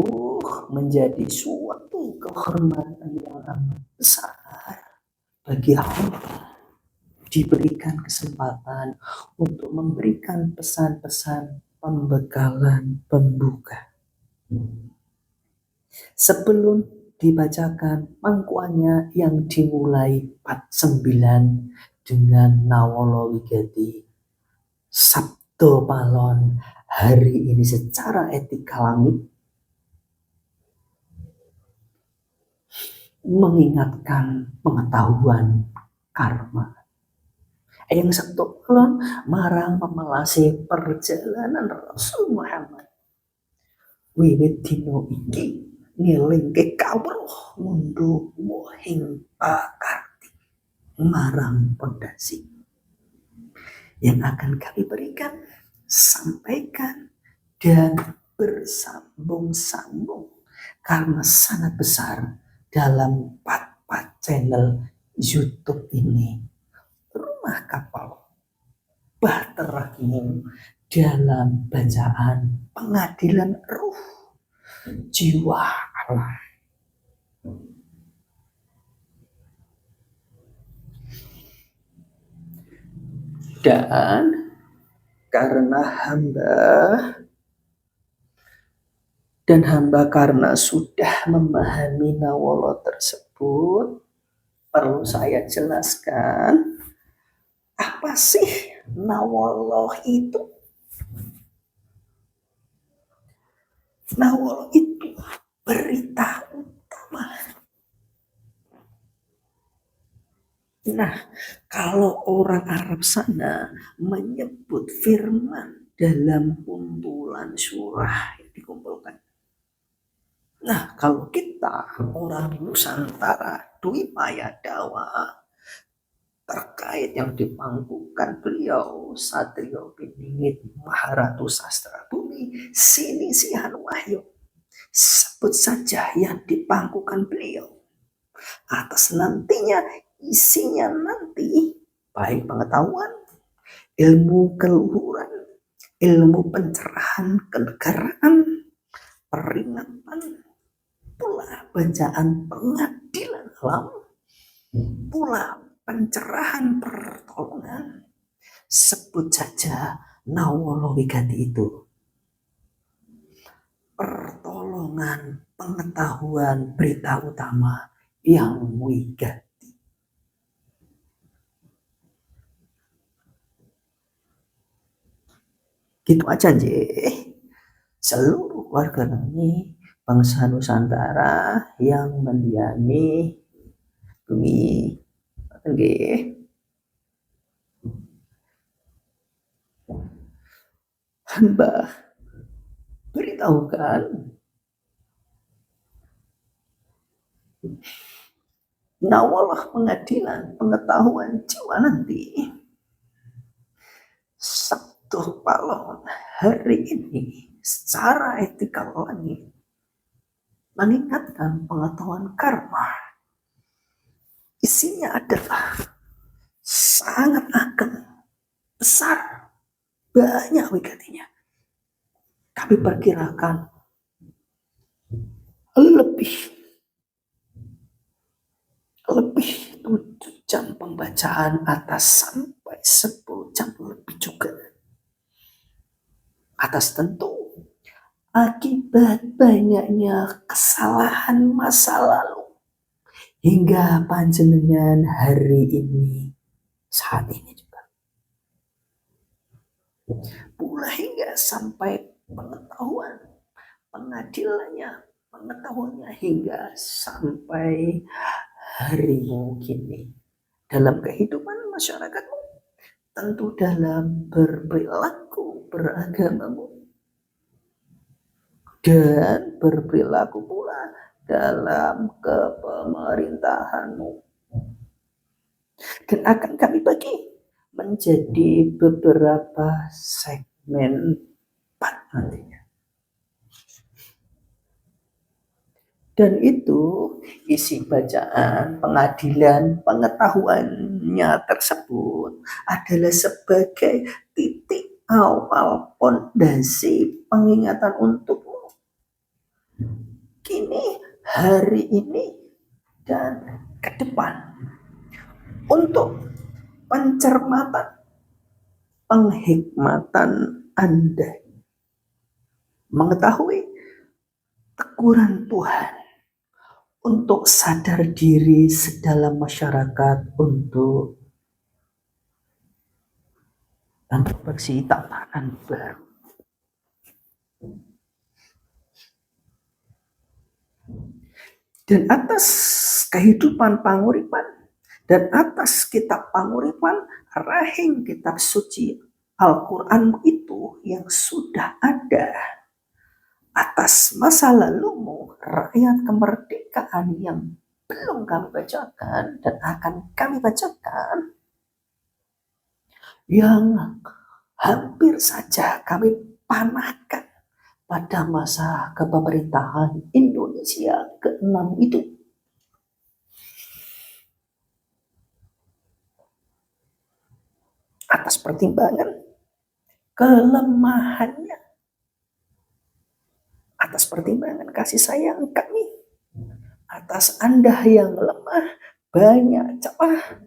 [SPEAKER 1] menjadi suatu kehormatan yang amat besar bagi hamba diberikan kesempatan untuk memberikan pesan-pesan pembekalan pembuka. Sebelum dibacakan pangkuannya yang dimulai 49 dengan Nawala Wigati Sabdo Palon hari ini secara etika langit mengingatkan pengetahuan karma. Yang Sabdo Palon marang memelasi perjalanan Rasul Muhammad. Wiwit dino iki ngelingke kawruh ngunduh wohing pakarti marang pondasi yang akan kami berikan, sampaikan dan bersambung-sambung karena sangat besar dalam 4 channel YouTube ini. Rumah Kapal Bahterahmu dalam bacaan pengadilan ruh jiwa Allah. Dan karena hamba karena sudah memahami nawala tersebut, perlu saya jelaskan apa sih nawala itu? Nawala itu berita utama. Nah, kalau orang Arab sana menyebut firman dalam kumpulan surah yang dikumpulkan. Nah, kalau kita orang Nusantara, Dwi Maya Dawa, terkait yang dipangkukan beliau Satrio Piningit Maharatu Sastra Bumi Sini Sihan Wahyu, sebut saja yang dipangkukan beliau atas nantinya isinya nanti baik pengetahuan, ilmu keluhuran, ilmu pencerahan kenegaraan, peringatan, pula bacaan pengadilan alam, pula pencerahan pertolongan. Sebut saja nawala wigati itu. Pertolongan, pengetahuan, berita utama yang wigati. Gitu aja nggih. Seluruh warga kami bangsa Nusantara yang mendiami bumi nggih. Hamba beritahukan nawalah pengadilan pengetahuan jiwa nanti Sabtu Palon hari ini secara etikal langit mengingatkan pengetahuan karma. Isinya adalah sangat ageng, besar, banyak wigatinya. Kami perkirakan lebih 7 jam pembacaan atas sampai 10 jam lebih juga. Atas tentu akibat banyaknya kesalahan masa lalu hingga panjenengan hari ini saat ini juga. Pula hingga sampai pengetahuan pengetahuannya hingga sampai harimu kini dalam kehidupan masyarakatmu, tentu dalam berperilaku beragamamu dan berperilaku pula dalam kepemerintahanmu. Dan akan kami bagi menjadi beberapa segmen 4 nantinya. Dan itu isi bacaan pengadilan pengetahuannya tersebut adalah sebagai titik awal pondasi pengingatan untukmu kini, hari ini, dan ke depan untuk pencermatan penghikmatan Anda mengetahui teguran Tuhan untuk sadar diri sedalam masyarakat untuk introspeksi tatanan baru. Dan atas kehidupan panguripan dan atas kitab panguripan rahing kitab suci Al-Quran itu yang sudah ada, atas masa lalumu rakyat kemerdekaan yang belum kami bacakan dan akan kami bacakan, yang hampir saja kami panahkan pada masa kepemerintahan Indonesia ke-6 itu. Atas pertimbangan kelemahannya, atas pertimbangan kasih sayang kami, atas Anda yang lemah, banyak celah,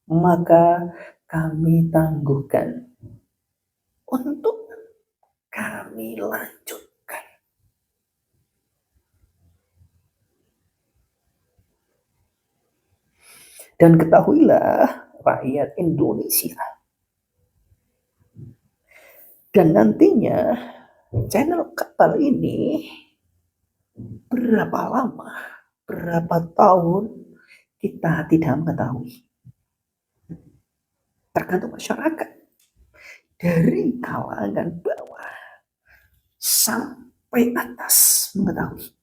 [SPEAKER 1] maka kami tangguhkan untuk kami lanjutkan. Dan ketahuilah rakyat Indonesia, dan nantinya channel kapal ini berapa lama, berapa tahun kita tidak mengetahui. Tergantung masyarakat dari kalangan bawah sampai atas mengetahui.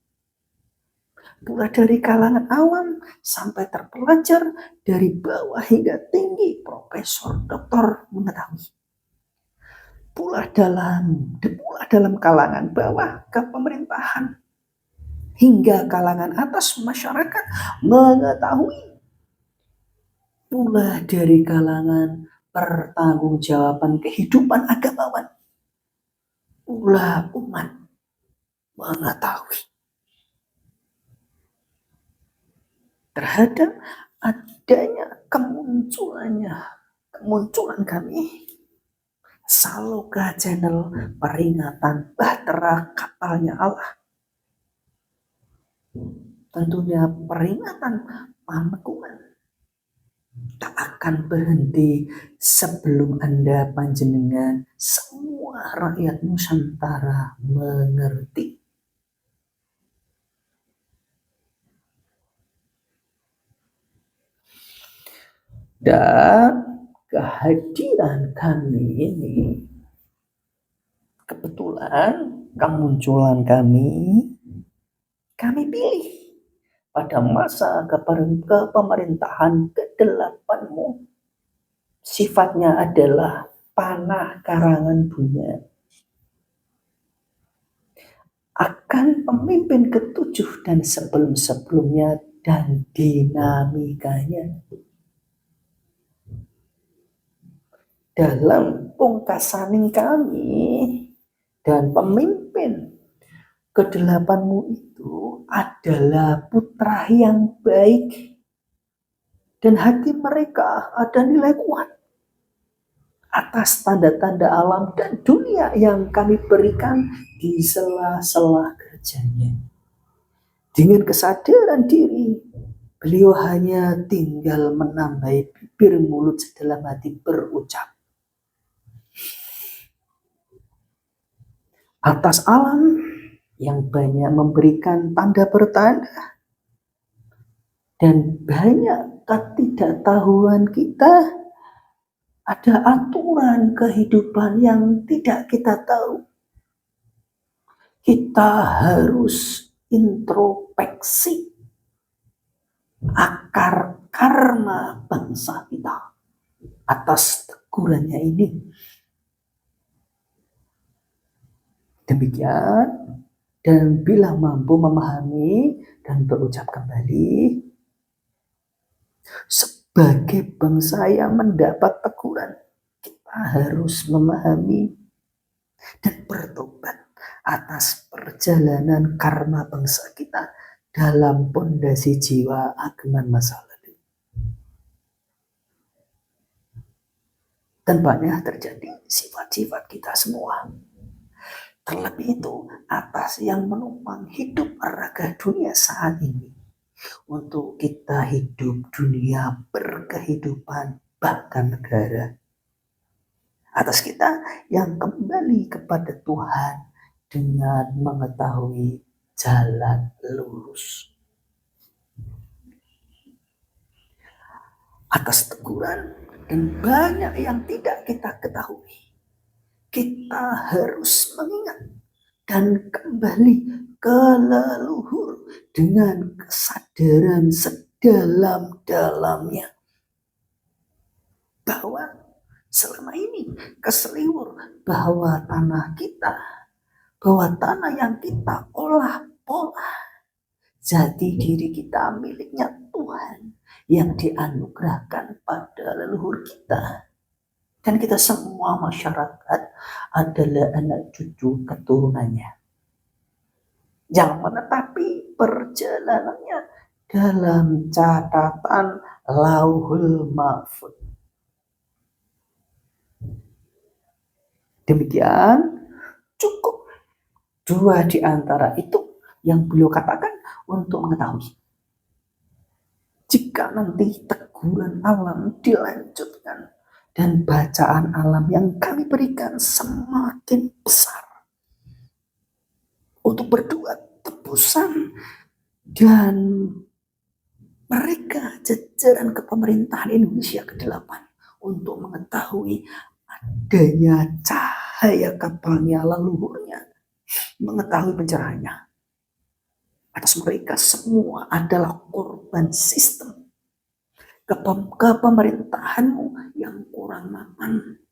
[SPEAKER 1] Mulai dari kalangan awam sampai terpelajar, dari bawah hingga tinggi, profesor, doktor mengetahui. Pula dalam kalangan bawah ke pemerintahan hingga kalangan atas masyarakat mengetahui. Pula dari kalangan pertanggungjawaban kehidupan agamawan, pula umat mengetahui terhadap adanya kemunculan kami Saloka Channel peringatan Bahtera Kapalnya Allah. Tentunya peringatan panekuan tak akan berhenti sebelum Anda panjenengan semua rakyat Nusantara mengerti. Dan kehadiran kami ini, kebetulan kemunculan kami pilih pada masa kepemerintahan ke-8-mu. Sifatnya adalah panah karangan bunga. Akan pemimpin ke-7 dan sebelum-sebelumnya dan dinamikanya. Dalam pungkasaning kami dan pemimpin ke-8-mu itu adalah putra yang baik dan hati mereka ada nilai kuat atas tanda-tanda alam dan dunia yang kami berikan di sela-sela kerjanya. Dengan kesadaran diri, beliau hanya tinggal menambahi bibir mulut sedalam hati berucap, atas alam yang banyak memberikan tanda bertanda dan banyak ketidaktahuan kita, ada aturan kehidupan yang tidak kita tahu. Kita harus introspeksi akar karma bangsa kita atas tegurannya ini. Demikian, dan bila mampu memahami dan berucap kembali, sebagai bangsa yang mendapat teguran, kita harus memahami dan bertobat atas perjalanan karma bangsa kita dalam pondasi jiwa agama masa lalu. Dan banyak terjadi sifat-sifat kita semua. Terlebih itu atas yang menumpang hidup raga dunia saat ini. Untuk kita hidup dunia berkehidupan bahkan negara. Atas kita yang kembali kepada Tuhan dengan mengetahui jalan lurus. Atas teguran dan banyak yang tidak kita ketahui, kita harus mengingat dan kembali ke leluhur dengan kesadaran sedalam-dalamnya bahwa selama ini keseliwur bahwa tanah kita, bahwa tanah yang kita olah jati diri kita miliknya Tuhan yang dianugerahkan pada leluhur kita. Dan kita semua masyarakat adalah anak cucu keturunannya yang menetapi perjalanannya dalam catatan Lauhul Mahfuz. Demikian cukup dua di antara itu yang beliau katakan untuk mengetahui. Jika nanti teguran alam dilanjutkan dan bacaan alam yang kami berikan semakin besar untuk berbuat tebusan, dan mereka jajaran kepemerintahan Indonesia ke-8 untuk mengetahui adanya cahaya kapalnya leluhurnya, mengetahui pencerahannya. Atas mereka semua adalah korban sistem kepemerintahanmu yang kurang mapan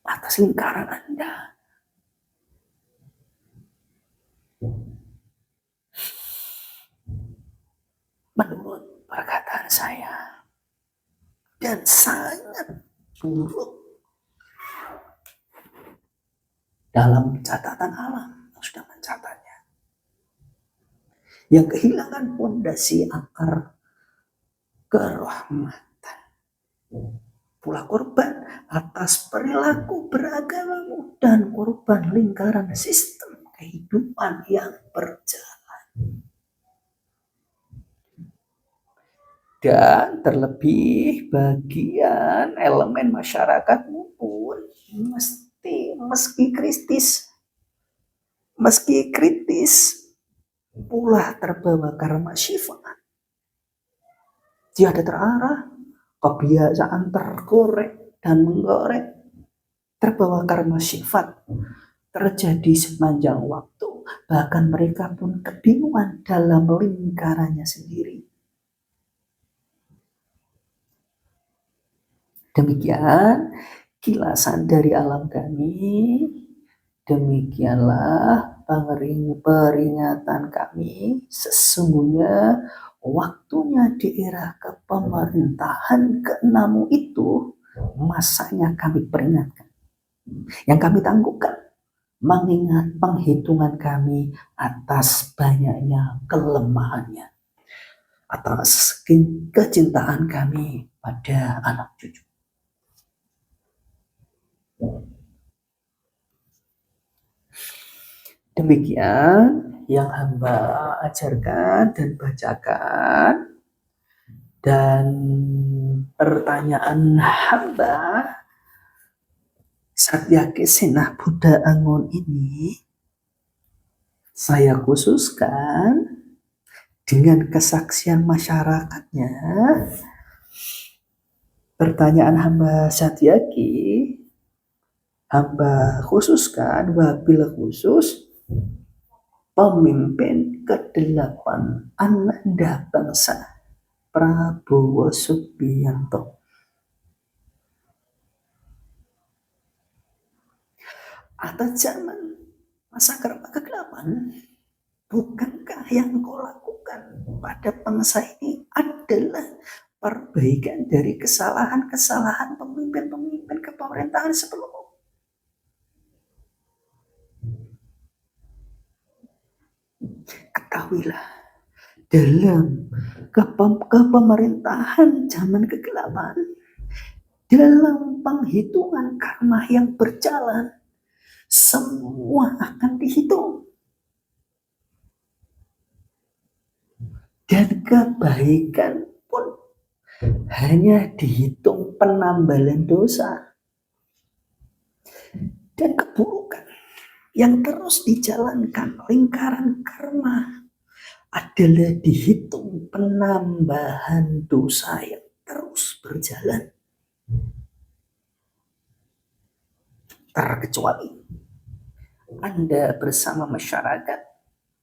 [SPEAKER 1] atas lingkaran Anda. Menurut perkataan saya, dan sangat buruk dalam catatan alam yang sudah mencatatnya, yang kehilangan fondasi akar kerahmatan, pula korban atas perilaku beragamamu dan korban lingkaran sistem kehidupan yang berjalan. Dan terlebih bagian elemen masyarakatmu pun meski kritis pula terbawa karma sifat. Tiada terarah, kebiasaan tergoreng dan menggoreng, terbawa karma sifat terjadi sepanjang waktu. Bahkan mereka pun kebingungan dalam lingkarannya sendiri. Demikian kilasan dari alam kami. Demikianlah peringatan kami. Sesungguhnya waktunya di era kepemerintahan ke-6 itu masanya kami peringatkan. Yang kami tangguhkan, mengingat penghitungan kami atas banyaknya kelemahannya, atas kecintaan kami pada anak cucu. Demikian yang hamba ajarkan dan bacakan, dan pertanyaan hamba Satyaki Senah Buddha Angon ini saya khususkan dengan kesaksian masyarakatnya. Pertanyaan hamba Satyaki hamba khususkan wabil khusus pemimpin ke-8 Ananda Bangsa Prabowo Subianto. Atas zaman masa karma ke-8, bukankah yang kau lakukan pada bangsa ini adalah perbaikan dari kesalahan-kesalahan pemimpin-pemimpin kepemerintahan sebelumnya? Ketahuilah, dalam kepemerintahan zaman ke-8, dalam penghitungan karma yang berjalan, semua akan dihitung. Dan kebaikan pun hanya dihitung penambalan dosa. Dan keburukan yang terus dijalankan lingkaran karma adalah dihitung penambahan dosa yang terus berjalan. Terkecuali Anda bersama masyarakat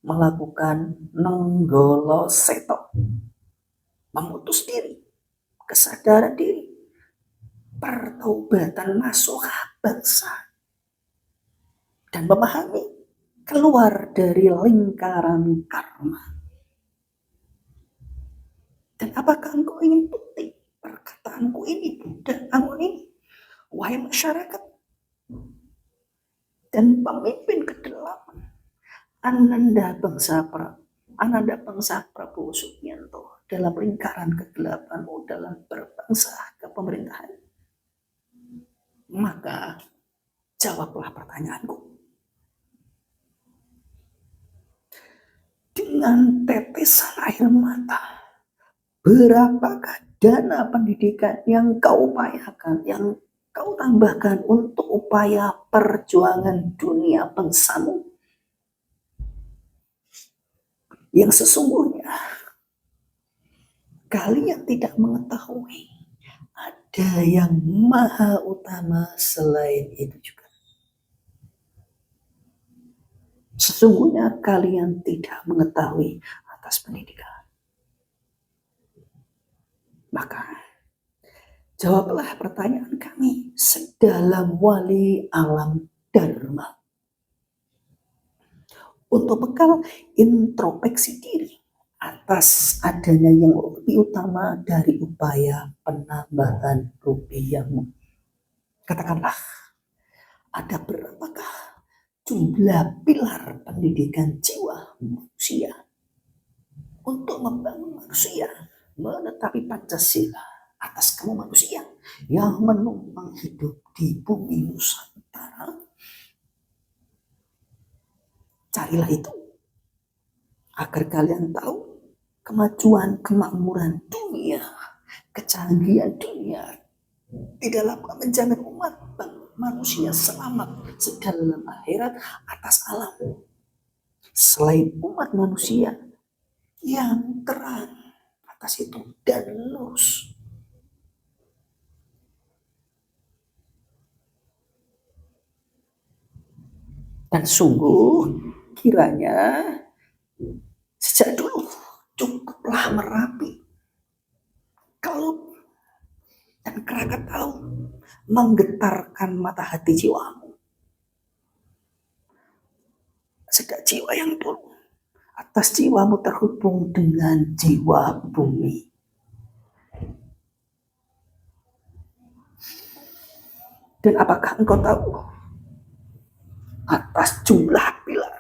[SPEAKER 1] melakukan nenggolo seto, memutus diri, kesadaran diri, pertaubatan masuk bangsa, dan memahami keluar dari lingkaran karma. Dan apakah engkau ingin bukti perkataanku ini, Buddha Angon ini, wahai masyarakat dan pemimpin ke-8 Ananda Bangsa Prabowo Subianto dalam lingkaran ke-8 dalam berbangsa kepemerintahan? Maka jawablah pertanyaanku. Dengan tetesan air mata, berapakah dana pendidikan yang kau upayakan, yang kau tambahkan untuk upaya perjuangan dunia bangsamu? Yang sesungguhnya kalian tidak mengetahui ada yang maha utama selain itu juga. Sesungguhnya kalian tidak mengetahui atas pendidikan. Maka jawablah pertanyaan kami sedalam wali alam dharma. Untuk bekal introspeksi diri atas adanya yang lebih utama dari upaya penambahan rupiahmu. Katakanlah, ada berapakah jumlah pilar pendidikan jiwa manusia untuk membangun manusia menetapi Pancasila atas kamu manusia yang menumpang hidup di bumi Nusantara? Carilah itu agar kalian tahu kemajuan kemakmuran dunia, kecanggihan dunia di dalam menjamin umat manusia selamat sedalam akhirat atas alam. Selain umat manusia yang terang atas itu dan lurus. Dan sungguh kiranya sejak dulu cukuplah Merapi, Kelut, dan Krakatau menggetarkan mata hati jiwamu. Sejak jiwa yang dulu atas jiwamu terhubung dengan jiwa bumi. Dan apakah engkau tahu atas jumlah pilar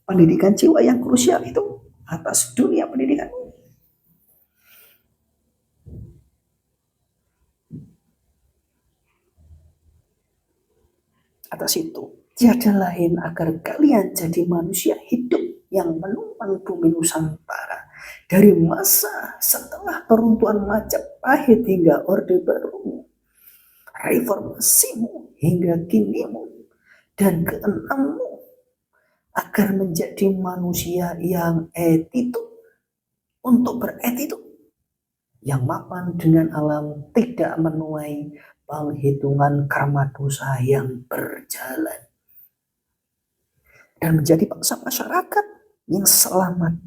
[SPEAKER 1] pendidikan jiwa yang krusial itu atas dunia pendidikan? Atas itu tiada lain agar kalian jadi manusia hidup yang menumpang bumi Nusantara dari masa setelah peruntuhan Majapahit hingga Orde Baru, reformasimu hingga kinimu, dan keenammu agar menjadi manusia yang attitude untuk beretitude, yang mapan dengan alam, tidak menuai penghitungan karma dosa yang berjalan, dan menjadi bangsa masyarakat yang selamat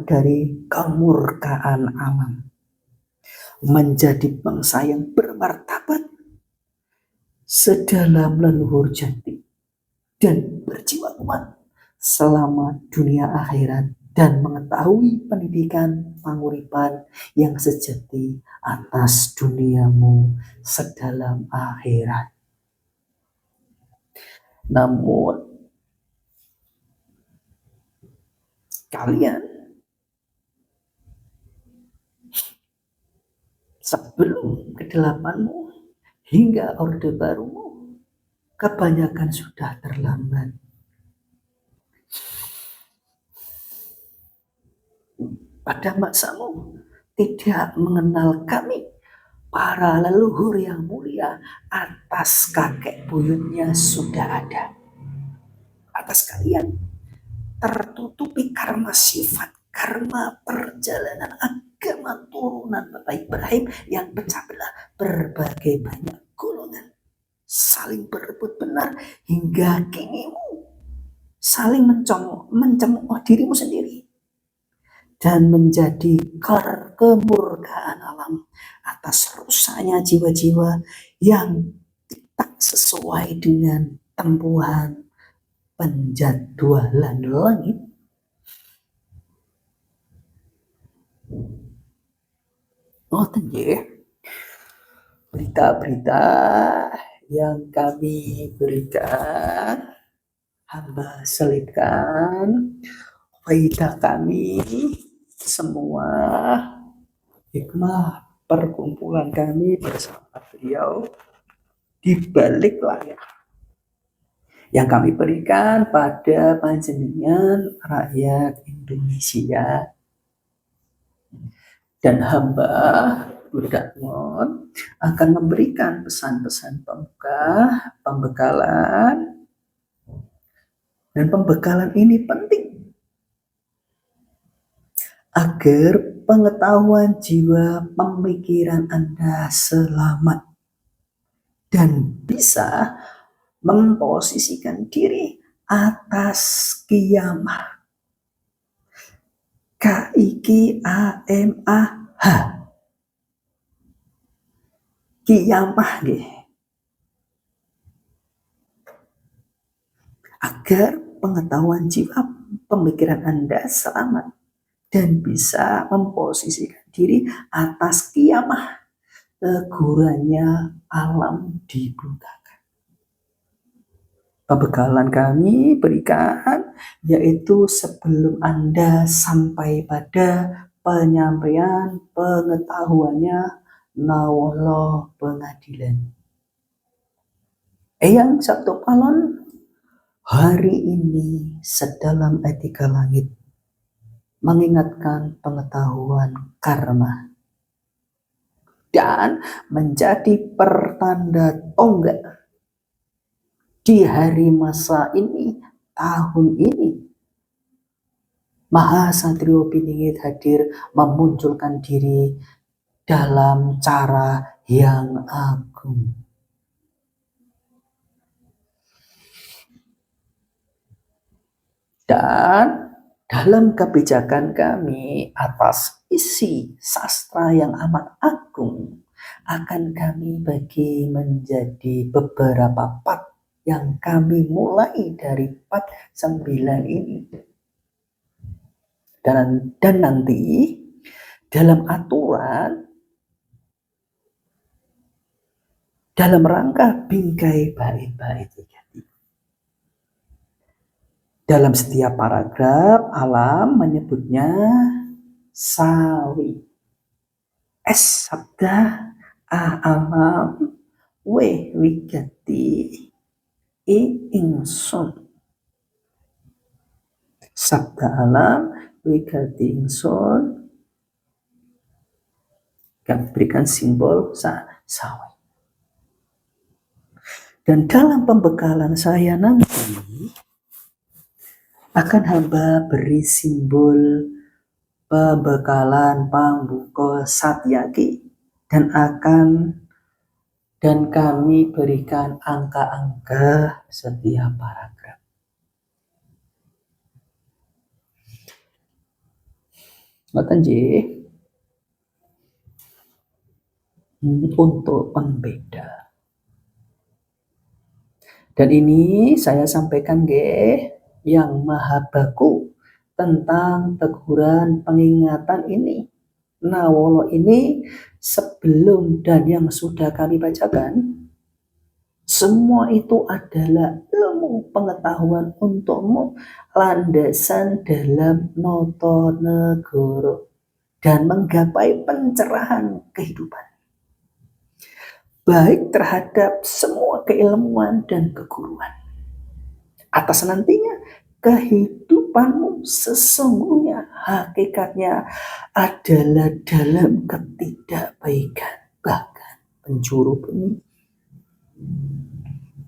[SPEAKER 1] dari kemurkaan alam, menjadi bangsa yang bermartabat sedalam leluhur jati dan berjiwa kuat selama dunia akhirat, dan mengetahui pendidikan panguripan yang sejati atas duniamu sedalam akhirat. Namun kalian sebelum kedelapanmu hingga Orde Barumu kebanyakan sudah terlambat. Pada masamu tidak mengenal kami, para leluhur yang mulia atas kakek buyutnya sudah ada. Atas kalian tertutupi karma sifat, karma perjalanan agama turunan Bapak Ibrahim yang pecah belah berbagai banyak golongan, saling berebut benar hingga kinimu saling mencemooh dirimu sendiri dan menjadi kemurkaan alam atas rusaknya jiwa-jiwa yang tak sesuai dengan tempuhan penjadwalan langit. Oh tenggih, berita-berita yang kami berikan, hamba selipkan faidah kami semua hikmah perkumpulan kami bersama beliau di balik layar yang kami berikan pada panjenengan rakyat Indonesia. Dan hamba Budatmon akan memberikan pesan-pesan pembuka, pembekalan, dan pembekalan ini penting agar pengetahuan jiwa pemikiran Anda selamat dan bisa memposisikan diri atas kiamah. K-I-K-A-M-A-H. Kiamah nggih. Agar pengetahuan jiwa pemikiran Anda selamat dan bisa memposisikan diri atas kiamah, tegurannya alam dibukakan. Pembekalan kami berikan yaitu sebelum Anda sampai pada penyampaian pengetahuannya nawala pengadilan. Eyang Sabtu Palon, hari ini sedalam etika langit mengingatkan pengetahuan karma dan menjadi pertanda tonggak di hari masa ini, tahun ini. Mahasatrio Piningit hadir memunculkan diri dalam cara yang agung. Dan dalam kebijakan kami atas isi sastra yang amat agung akan kami bagi menjadi beberapa part yang kami mulai dari part 9 ini. Dan nanti dalam aturan dalam rangka bingkai bait-bait dalam setiap paragraf alam menyebutnya sawi. S sabda A alam W wigati I ingsun. Sabda alam wigati ingsun yang berikan simbol sawi. Dan dalam pembekalan saya nanti akan hamba beri simbol pembekalan pambuka satyaki dan kami berikan angka-angka setiap paragraf. Ngoten nggih. Untuk pembeda. Dan ini saya sampaikan nggih yang maha baku tentang teguran pengingatan ini. Nawala ini sebelum dan yang sudah kami bacakan, semua itu adalah ilmu pengetahuan untukmu, landasan dalam noto negoro dan menggapai pencerahan kehidupan. Baik terhadap semua keilmuan dan keguruan. Atas nantinya kehidupanmu sesungguhnya hakikatnya adalah dalam ketidakbaikan, bahkan penjuru bunyi.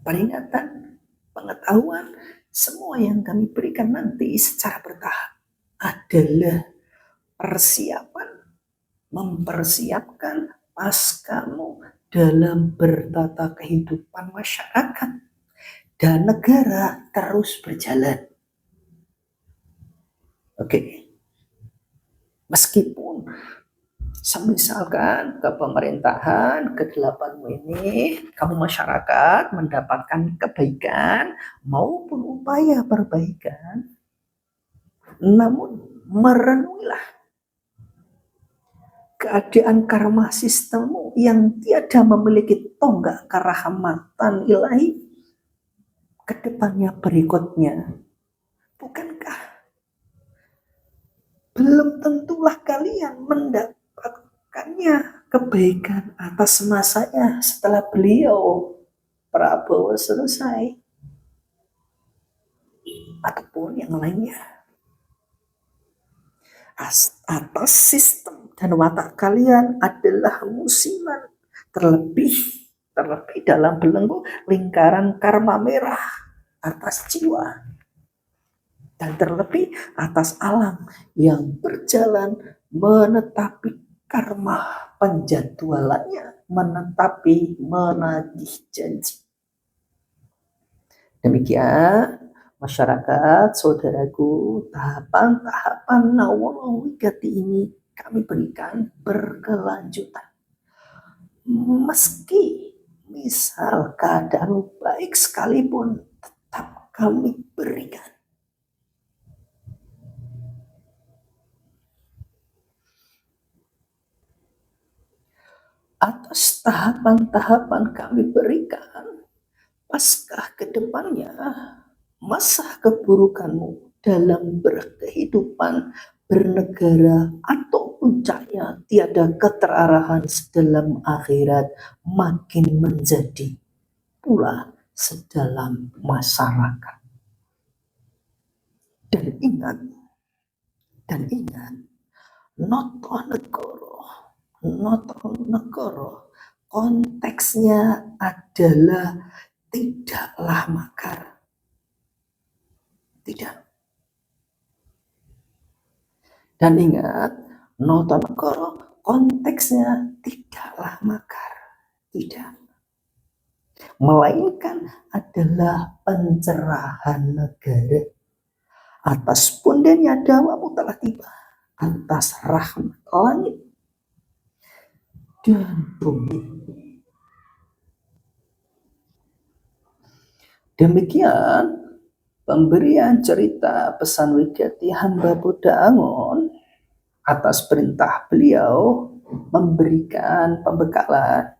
[SPEAKER 1] Peringatan, pengetahuan, semua yang kami berikan nanti secara bertahap adalah persiapan, mempersiapkan pascamu dalam bertata kehidupan masyarakat dan negara terus berjalan. Oke. Meskipun misalkan ke pemerintahan ke-8 ini kamu masyarakat mendapatkan kebaikan maupun upaya perbaikan, namun merenungilah keadaan karma sistemmu yang tiada memiliki tonggak kerahmatan ilahi ke depannya berikutnya. Bukankah belum tentulah kalian mendapatkannya kebaikan atas masanya setelah beliau Prabowo selesai ataupun yang lainnya, atas sistem dan watak kalian adalah musiman, terlebih dalam belenggu lingkaran karma merah atas jiwa, dan terlebih atas alam yang berjalan menetapi karma penjadwalannya, menagih janji. Demikian masyarakat, saudaraku, tahapan-tahapan Nawara Wigati ini kami berikan berkelanjutan. Meski misal keadaan baik sekalipun, tetap kami berikan. Atas tahapan-tahapan kami berikan, paskah ke depannya masa keburukanmu dalam berkehidupan, bernegara, atau puncaknya tiada keterarahan sedalam akhirat, makin menjadi pula sedalam masyarakat. Dan ingat, noto negoro konteksnya adalah tidaklah makar. Tidak. Dan ingat, noto negoro konteksnya tidaklah makar. Tidak. Melainkan adalah pencerahan negara. Atas pundanya dawamu telah tiba, atas rahmat langit dan bumi. Demikian pemberian cerita pesan Wigati hamba Buddha Angon atas perintah beliau memberikan pembekalan.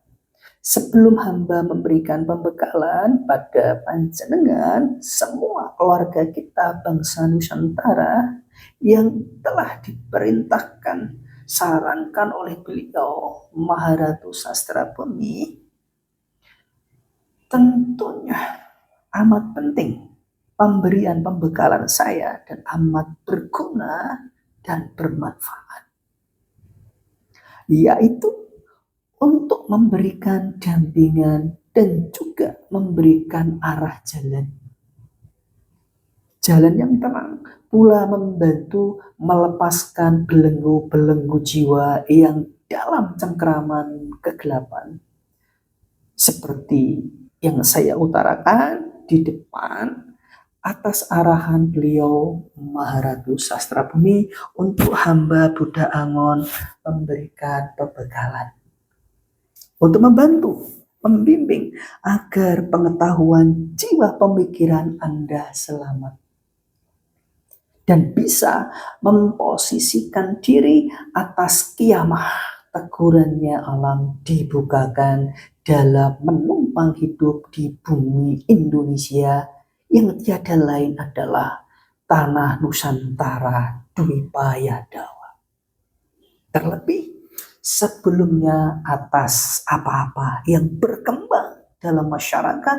[SPEAKER 1] Sebelum hamba memberikan pembekalan pada panjenengan semua keluarga kita bangsa Nusantara yang telah diperintahkan sarankan oleh beliau Maharatu Sastra Bumi, tentunya amat penting pemberian pembekalan saya dan amat berguna dan bermanfaat, yaitu untuk memberikan dampingan dan juga memberikan arah jalan yang tenang, pula membantu melepaskan belenggu-belenggu jiwa yang dalam cengkraman kegelapan. Seperti yang saya utarakan di depan atas arahan beliau Maharatu Sastra Bumi untuk hamba Buddha Angon memberikan pembekalan untuk membantu, membimbing agar pengetahuan jiwa pemikiran Anda selamat dan bisa memposisikan diri atas kiamah tegurannya alam dibukakan dalam menumpang hidup di bumi Indonesia yang tiada lain adalah tanah Nusantara Dwipaya Dawa. Terlebih sebelumnya atas apa-apa yang berkembang dalam masyarakat,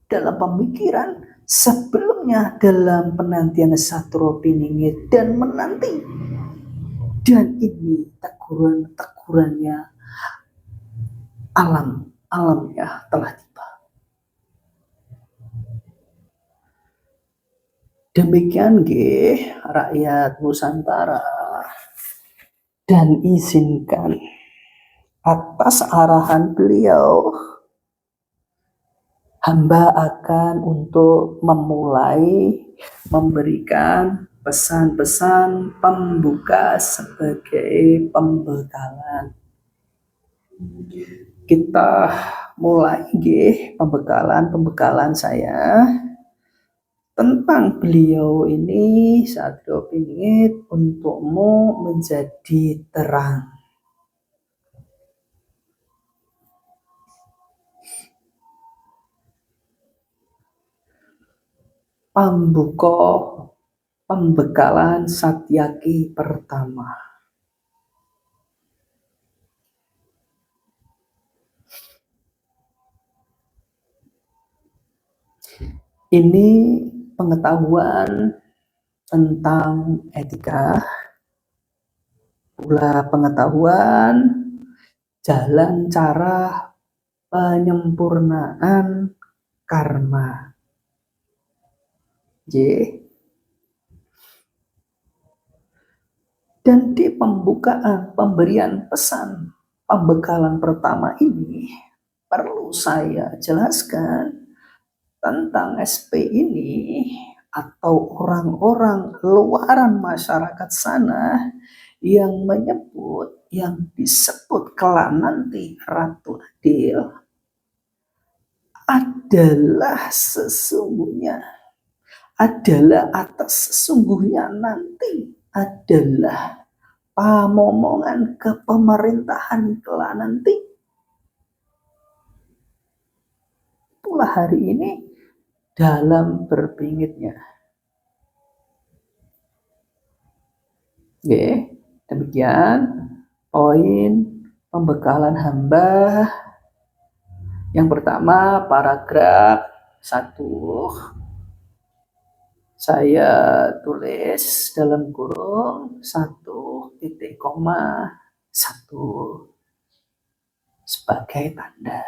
[SPEAKER 1] dalam pemikiran, sebelumnya dalam penantian satro piningit dan menanti. Dan ini tegurannya alamnya telah tiba. Demikian rakyat Nusantara, dan izinkan atas arahan beliau hamba akan untuk memulai memberikan pesan-pesan pembuka sebagai pembekalan. Kita mulai pembekalan saya tentang beliau ini Satrio Piningit untukmu menjadi terang. Pambuka pembekalan Satyaki pertama. Ini pengetahuan tentang etika, pula pengetahuan jalan cara penyempurnaan karma. J. Dan di pemberian pesan pembekalan pertama ini perlu saya jelaskan tentang SP ini atau orang-orang luaran masyarakat sana yang menyebut yang disebut kelak nanti Ratu Adil adalah sesungguhnya nanti adalah pamomongan kepemerintahan kelak nanti. Pula hari ini dalam berbingitnya. Oke, demikian poin pembekalan hamba. Yang pertama, paragraf 1 saya tulis dalam kurung 1,1 sebagai tanda.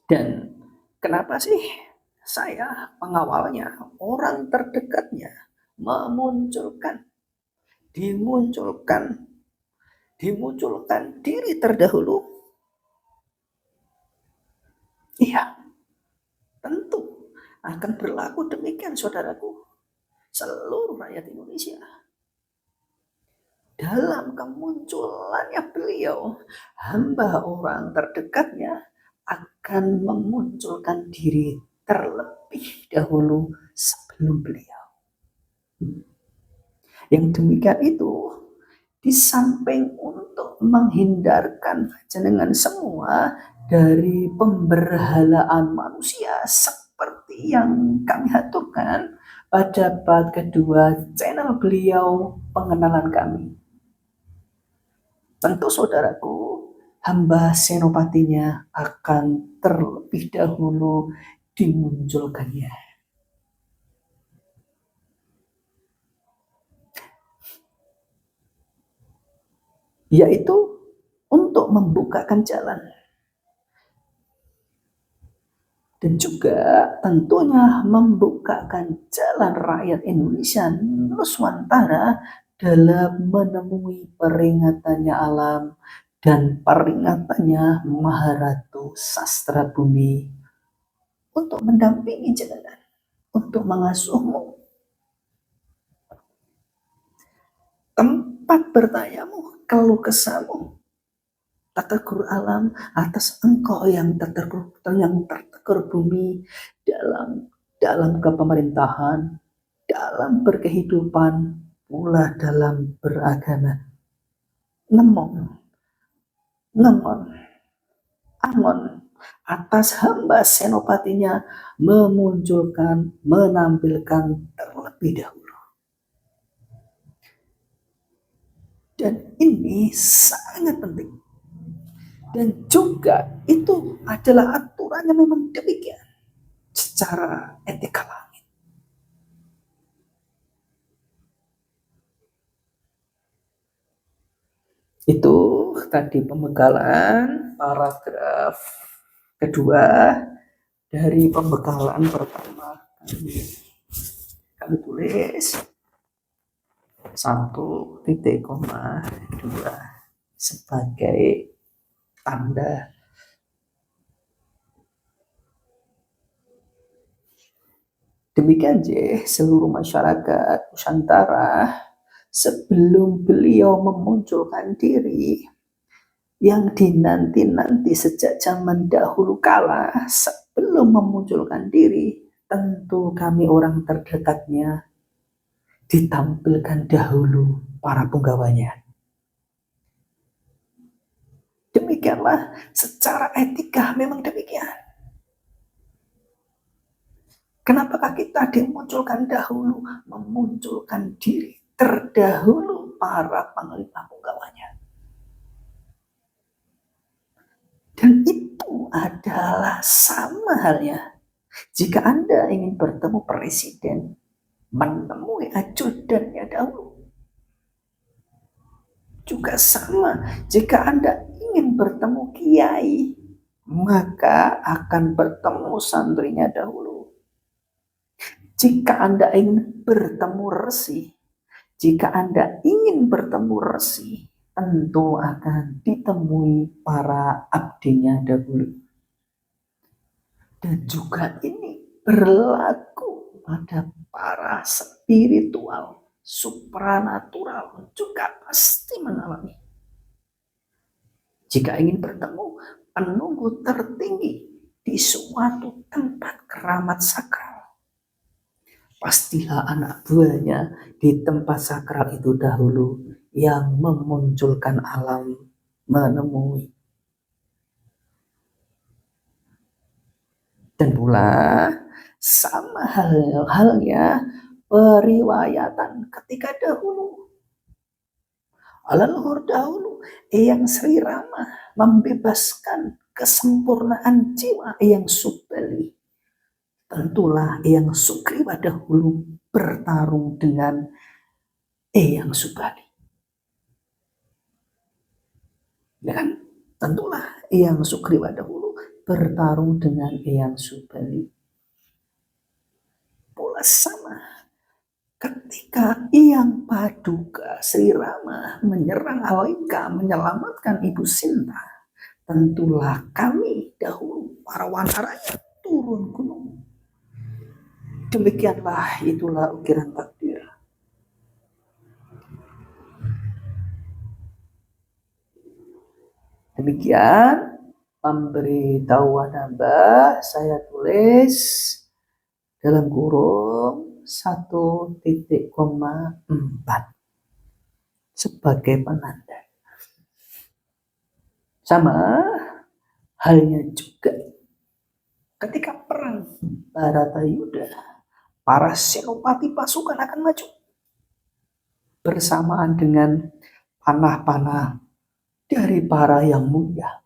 [SPEAKER 1] Dan kenapa sih saya pengawalnya, orang terdekatnya dimunculkan diri terdahulu? Iya, tentu akan berlaku demikian saudaraku, seluruh rakyat Indonesia. Dalam kemunculannya beliau, hamba orang terdekatnya akan memunculkan diri terlebih dahulu sebelum beliau. Yang demikian itu di samping untuk menghindarkan jenengan semua dari pemberhalaan manusia seperti yang kami aturkan pada bab kedua channel beliau pengenalan kami. Tentu saudaraku, hamba senopatinya akan terlebih dahulu dimunculkannya. Yaitu untuk membukakan jalan. Dan juga tentunya membukakan jalan rakyat Indonesia Nuswantara dalam menemui peringatannya alam dan peringatannya Maharatu Sastra Bumi untuk mendampingi jenengan, untuk mengasuhmu. Tempat bertanyamu, keluh kesahmu, tategur alam atas engkau yang tertegur bumi dalam kepemerintahan, dalam berkehidupan, pula dalam beragama. Ngemon, angon atas hamba senopatinya menampilkan terlebih dahulu. Dan ini sangat penting. Dan juga itu adalah aturannya memang demikian secara etika langit. Itu tadi pembekalan paragraf kedua dari pembekalan pertama. Kami tulis 1,2 sebagai tanda. Demikian seluruh masyarakat Nusantara sebelum beliau memunculkan diri yang dinanti-nanti sejak zaman dahulu kala, sebelum memunculkan diri, tentu kami orang terdekatnya ditampilkan dahulu para punggawanya. Demikianlah secara etika memang demikian. Kenapakah kita dimunculkan dahulu, memunculkan diri terdahulu para panglima punggawanya? Dan itu adalah sama halnya jika Anda ingin bertemu presiden, menemui ajudannya dahulu. Juga sama, jika Anda ingin bertemu kiai, maka akan bertemu santrinya dahulu. Jika Anda ingin bertemu resi, jika Anda ingin bertemu resi, tentu akan ditemui para abdinya dahulu. Dan juga ini berlaku pada para spiritual, supranatural juga pasti mengalami. Jika ingin bertemu penunggu tertinggi di suatu tempat keramat sakral, pastilah anak buahnya di tempat sakral itu dahulu yang memunculkan alam menemui. Dan pula sama halnya periwayatan ketika dahulu. Leluhur dahulu, Eyang Sri Rama membebaskan kesempurnaan jiwa Eyang Subali. Tentulah Eyang Sugriwa dahulu bertarung dengan Eyang Subali. Ya kan? Tentulah Eyang Sugriwa dahulu bertarung dengan Eyang Subali. Pula sama ketika Eyang Paduka Sri Rama menyerang Alika, menyelamatkan Ibu Sinta, tentulah kami dahulu para wanaranya turun gunung. Demikianlah itulah ukiran takdir. Demikian pemberitahuan Anda saya tulis dalam kurung 1.4 sebagai penanda. Sama halnya juga ketika perang Baratayuda, para senopati pasukan akan maju bersamaan dengan panah-panah dari para yang mulia.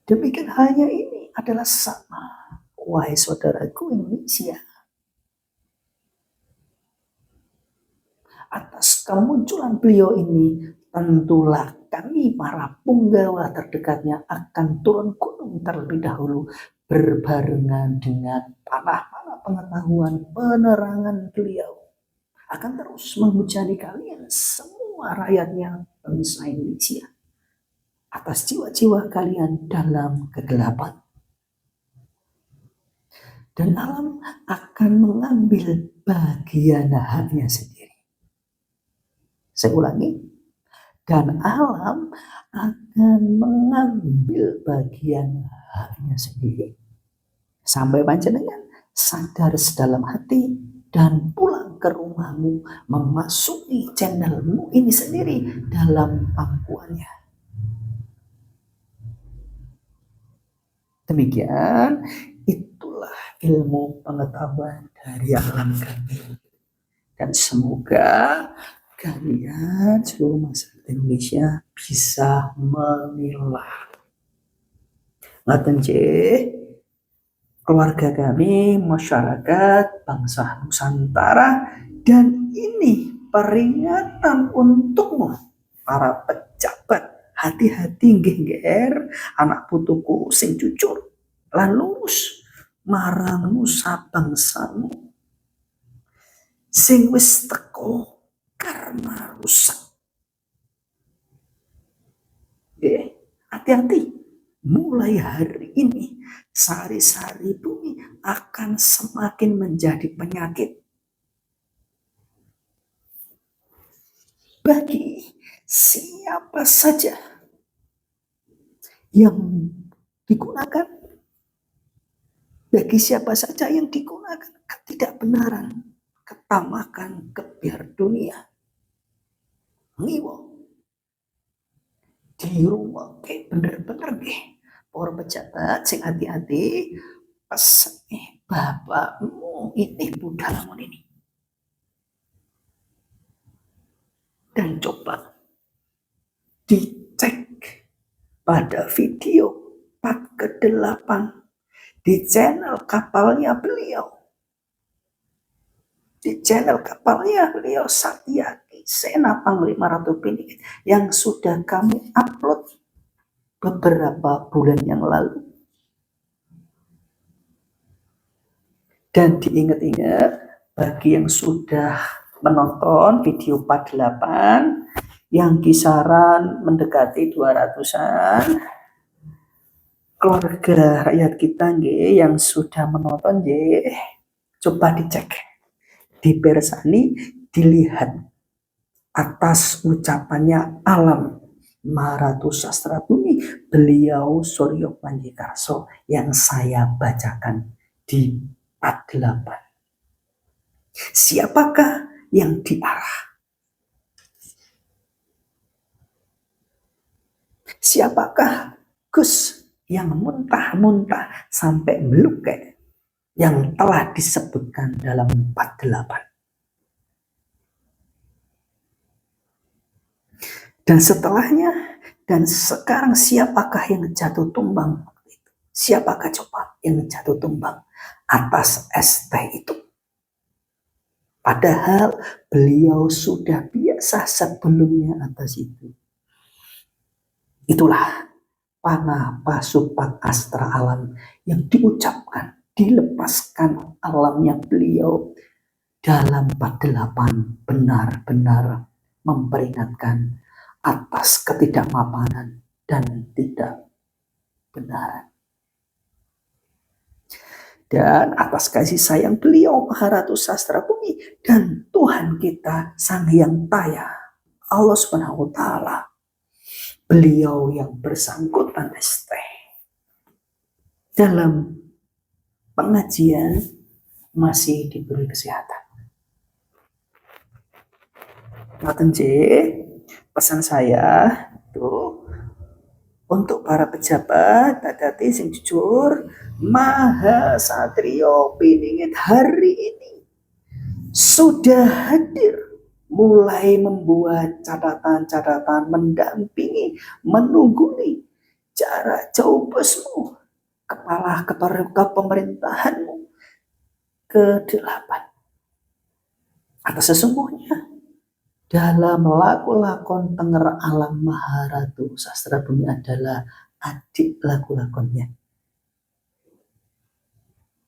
[SPEAKER 1] Demikian halnya ini adalah sama, wahai saudaraku Indonesia. Atas kemunculan beliau ini, tentulah kami para punggawa terdekatnya akan turun gunung terlebih dahulu berbarengan dengan panah-panah pengetahuan penerangan beliau. Akan terus menghujani kalian semua rakyatnya bangsa Indonesia atas jiwa-jiwa kalian dalam kegelapan. Dan alam akan mengambil bagian haknya sendiri. Saya ulangi, dan alam akan mengambil bagian haknya sendiri. Sampai panjenengan sadar sedalam hati dan pulang ke rumahmu, memasuki channelmu ini sendiri dalam pangkuannya. Demikian, itulah ilmu pengetahuan dari alam kami. Dan semoga kalian seluruh masyarakat Indonesia bisa memilah. Ngaten keluarga kami, masyarakat, bangsa Nusantara, dan ini peringatan untukmu, para pejabat, hati-hati nggih anak putuku sing jujur lan lurus marang nusa bangsamu sing wis teko karma rusak. Hati-hati, mulai hari ini sari-sari bumi akan semakin menjadi penyakit bagi siapa saja yang digunakan, bagi siapa saja yang digunakan ketidakbenaran, ketamakan, kebiar dunia, ngiwo di rumah bener-bener para pejabat sing hati-hati, pesen bapakmu ini budalamun ini. Dan coba dicek pada video part ke-8 di channel kapalnya beliau. Di channel kapalnya beliau Satyaki Sena Panglima Ratu Piningit yang sudah kami upload beberapa bulan yang lalu. Dan diingat-ingat bagi yang sudah menonton video part 8 yang kisaran mendekati 200-an keluarga rakyat kita nggih yang sudah menonton nggih, coba dicek di Persani, dilihat atas ucapannya Alam Maharatu Sastra Bumi beliau Suryo Panjikarso yang saya bacakan di part 8. Siapakah yang diarah? Siapakah Gus yang muntah-muntah sampai melukai yang telah disebutkan dalam part 8? Dan setelahnya, dan sekarang siapakah yang jatuh tumbang? Siapakah coba yang jatuh tumbang atas ST itu? Padahal beliau sudah biasa sebelumnya atas itu. Itulah panah pasupat astra alam yang diucapkan, dilepaskan alamnya beliau dalam part 8 benar-benar memperingatkan atas ketidakmapanan dan tidak benar. Dan atas kasih sayang beliau Maharatu Sastra Bumi dan Tuhan kita Sang Hyang Taya Allah Subhanahu wa Ta'ala, beliau yang bersangkutan ST dalam pengajian masih diberi kesehatan. Ngaten pesan saya tuh untuk para pejabat tadati sing jujur, Maha Satrio Piningit hari ini sudah hadir, mulai membuat catatan-catatan, mendampingi, menungguli jarak jauh bosmu, kepala pemerintahanmu ke-8. Atau sesungguhnya dalam lakon Tenger Alam Maharatu Sastra Bumi adalah adik lakon-lakonnya.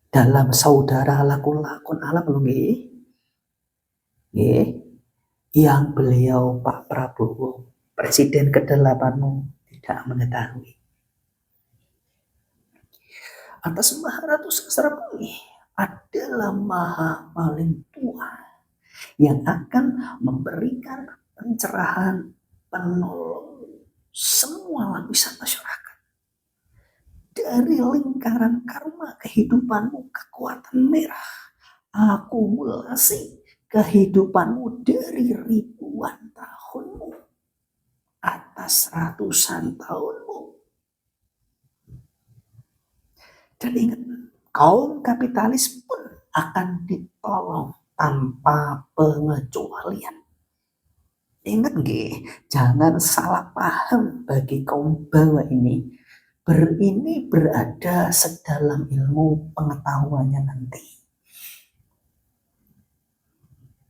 [SPEAKER 1] Dalam saudara lakon alam yang beliau Pak Prabowo Presiden ke-8 tidak mengetahui. Atas Maharatu Sastra Bumi adalah maha paling tua yang akan memberikan pencerahan, penolong semua lapisan masyarakat dari lingkaran karma kehidupanmu, kekuatan merah, akumulasi kehidupanmu dari ribuan tahunmu atas ratusan tahunmu. Dan ingat, kaum kapitalis pun akan ditolong tanpa pengecualian. Ingat nggih, jangan salah paham bagi kaum bawah ini. Ini berada sedalam ilmu pengetahuannya nanti.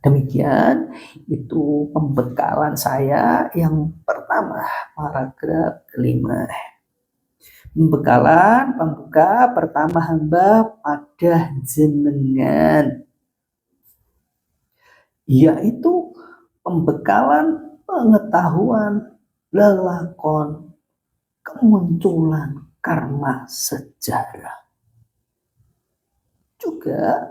[SPEAKER 1] Demikian itu pembekalan saya yang pertama, paragraf kelima. Pembekalan pembuka pertama hamba pada jenengan, yaitu pembekalan pengetahuan lelakon kemunculan karma sejarah. Juga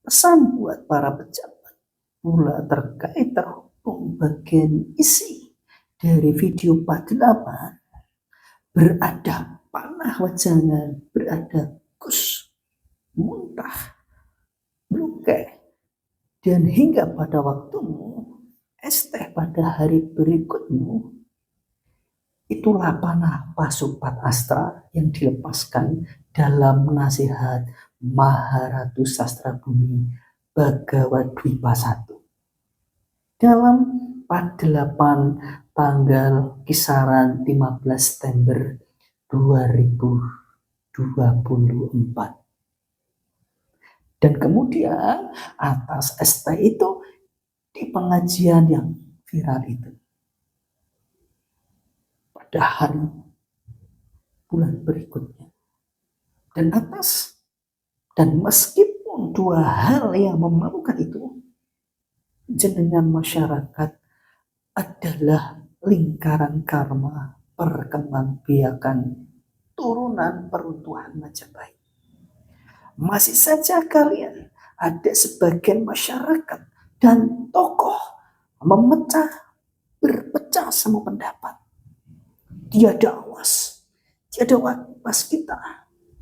[SPEAKER 1] pesan buat para pejabat pula terkait terhubung bagian isi dari video part 8, berada panah wajangan, berada Gus muntah, lukai, dan hingga pada waktumu ST pada hari berikutmu, itulah panah pasupat astra yang dilepaskan dalam nasihat Maharatu Sastra Bumi Bhagavad Dwipa 1 dalam part 8 tanggal kisaran 15 September 2024. Dan kemudian atas ST itu di pengajian yang viral itu pada hari bulan berikutnya. Dan meskipun dua hal yang memalukan itu, jenengan masyarakat adalah lingkaran karma perkembangbiakan turunan peruntuhan Majapahit. Masih saja kalian ada sebagian masyarakat dan tokoh berpecah semua pendapat. Tiada awas kita,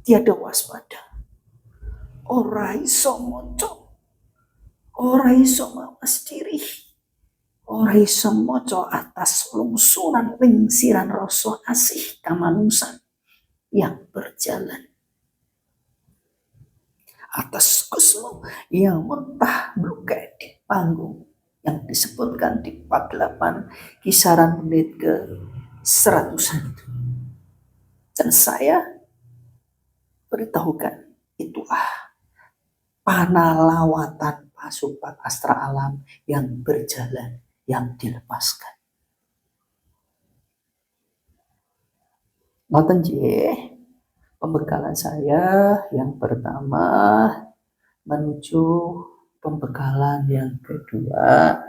[SPEAKER 1] tiada waspada. Ora iso moco, ora iso mawas diri, ora iso moco atas lungsuran lingsiran rasa asih kamanungsan yang berjalan atas kusmu yang mentah melukai di panggung yang disebutkan di 48 kisaran menit ke 100-an. Dan saya beritahukan itulah panalawatan pasukan astra alam yang berjalan, yang dilepaskan. Ngoten nggih. Pembekalan saya yang pertama menuju pembekalan yang kedua.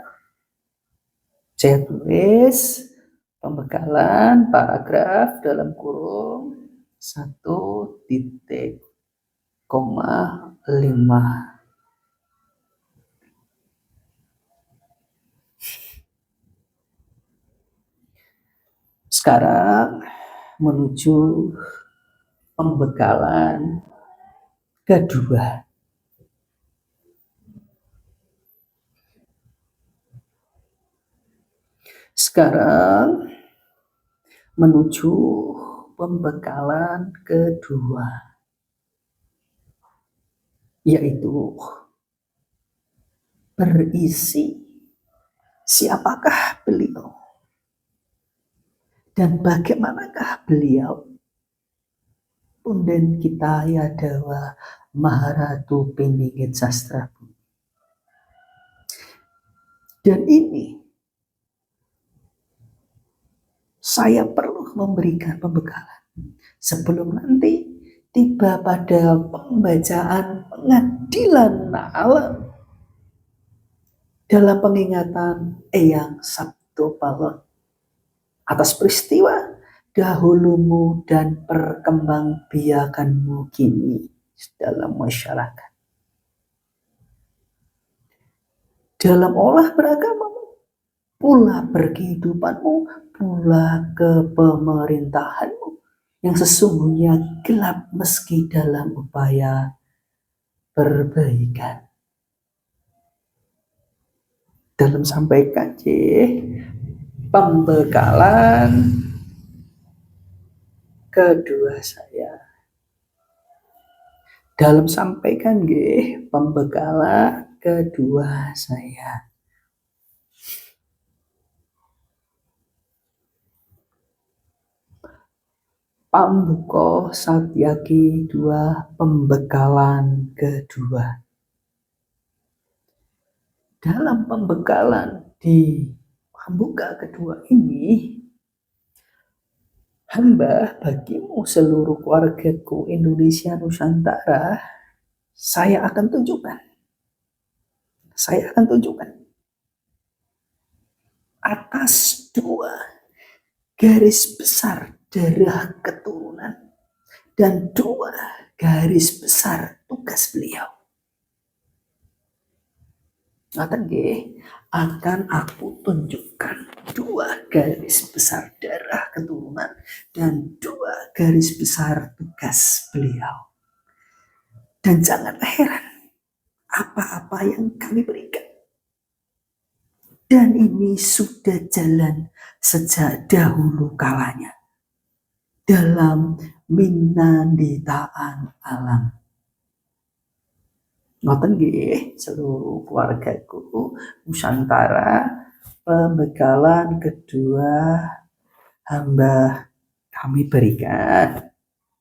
[SPEAKER 1] Saya tulis pembekalan paragraf dalam kurung 1,5. Sekarang menuju pembekalan kedua. Sekarang menuju pembekalan kedua, yaitu berisi siapakah beliau dan bagaimanakah beliau. Punden kita Yadawa Maharatu Piningit Sastra. Dan ini saya perlu memberikan pembekalan sebelum nanti tiba pada pembacaan pengadilan alam dalam pengingatan Eyang Sabto Palon atas peristiwa dahulumu dan perkembangbiakanmu kini dalam masyarakat, dalam olah beragamamu, pula berkehidupanmu, pula kepemerintahanmu yang sesungguhnya gelap meski dalam upaya perbaikan. Dalam sampaikan pembekalan kedua saya. Dalam sampaikan pembekalan kedua saya. Pambuka Satyaki 2 pembekalan kedua. Dalam pembekalan di pambuka kedua ini, hamba bagimu seluruh keluargaku Indonesia Nusantara, saya akan tunjukkan atas 2 garis besar darah keturunan dan 2 garis besar tugas beliau. Akan aku tunjukkan 2 garis besar darah keturunan dan 2 garis besar tugas beliau. Dan janganlah heran apa-apa yang kami berikan. Dan ini sudah jalan sejak dahulu kalanya dalam minanditaan alam. Ngoten nggih seluruh keluargaku Nusantara pembekalan kedua hamba kami berikan.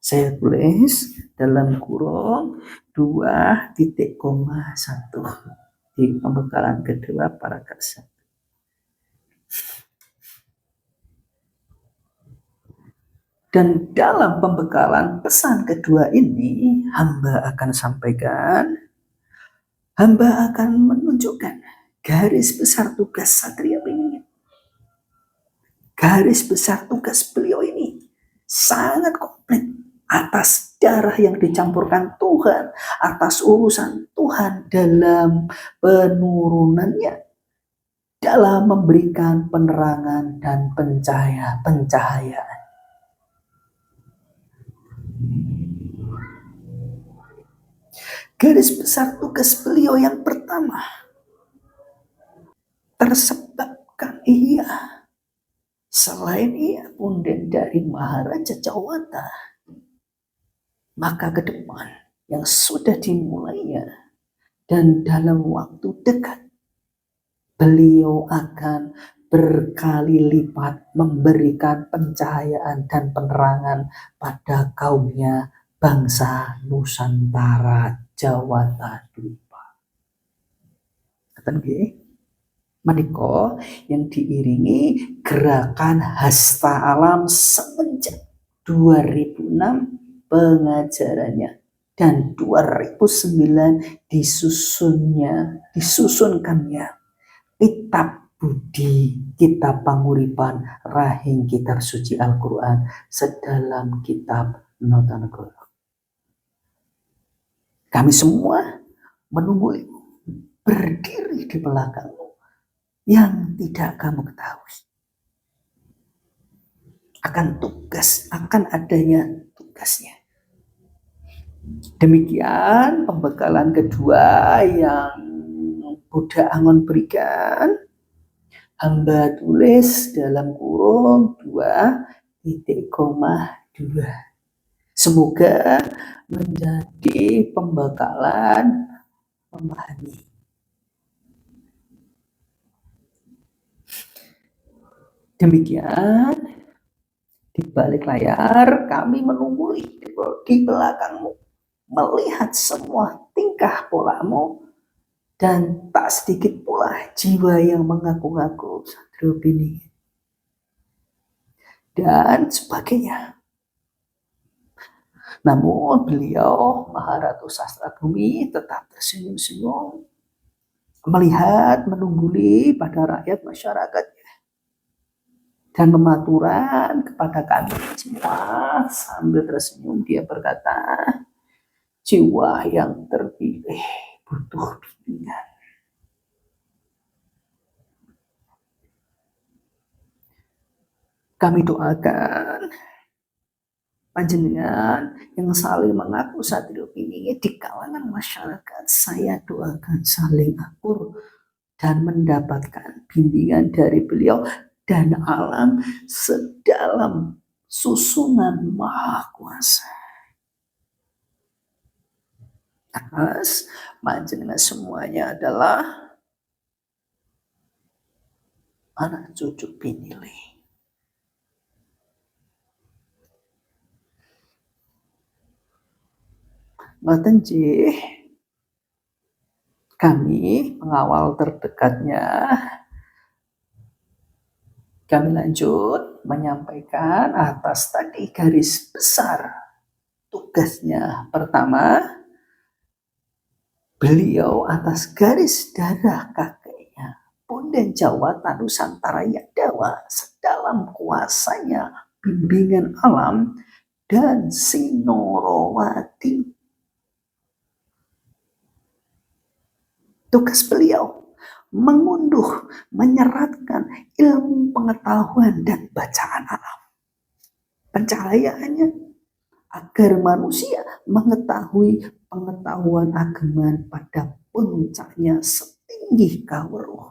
[SPEAKER 1] Saya tulis dalam kurung 2.1 di pembekalan kedua paragraf 1. Dan dalam pembekalan pesan kedua ini, hamba akan sampaikan, hamba akan menunjukkan garis besar tugas Satria Piningit. Garis besar tugas beliau ini sangat komplit atas darah yang dicampurkan Tuhan, atas urusan Tuhan dalam penurunannya, dalam memberikan penerangan dan pencahayaan. Garis besar tugas beliau yang pertama tersebabkan ia, selain ia punden dari Maharaja Jawata, maka ke depan yang sudah dimulainya dan dalam waktu dekat beliau akan berkali lipat memberikan pencahayaan dan penerangan pada kaumnya bangsa Nusantara Jawata Dwipa. Kata nggih, menika yang diiringi gerakan hasta alam semenjak 2006 pengajarannya dan 2009 disusunkannya kitab budi, kitab panguripan, rahing kitab suci Al-Quran sedalam kitab Nota Negara. Kami semua menungguimu, berdiri di belakangmu yang tidak kamu ketahui akan tugas, akan adanya tugasnya. Demikian pembekalan kedua yang Buddha Angon berikan. Hamba tulis dalam kurung 2.2. Semoga menjadi pembekalan memahami. Demikian di balik layar kami menunggu di belakangmu, melihat semua tingkah polamu, dan tak sedikit pula jiwa yang mengaku-ngaku Satria Piningit dan sebagainya. Namun beliau Maharatu Sastra Bumi tetap tersenyum-senyum melihat, menungguli pada rakyat masyarakatnya dan mematuran kepada kami semua. Sambil tersenyum dia berkata, jiwa yang terpilih butuh bimbingan. Kami doakan panjenengan yang saling mengaku Satria Piningit di kalangan masyarakat, saya doakan saling akur dan mendapatkan bimbingan dari beliau dan alam sedalam susunan Maha Kuasa. Atas panjenengan semuanya adalah anak cucu Pinili. Ngoten nggih, kami pengawal terdekatnya, kami lanjut menyampaikan atas tadi garis besar tugasnya. Pertama, beliau atas garis darah kakeknya Punden Jawata Nusantara Yadawa sedalam kuasanya bimbingan alam dan Sinorowati. Tugas beliau mengunduh, menyeratkan ilmu pengetahuan dan bacaan alam. Pencahayaannya agar manusia mengetahui pengetahuan agama pada puncaknya setinggi kawruh.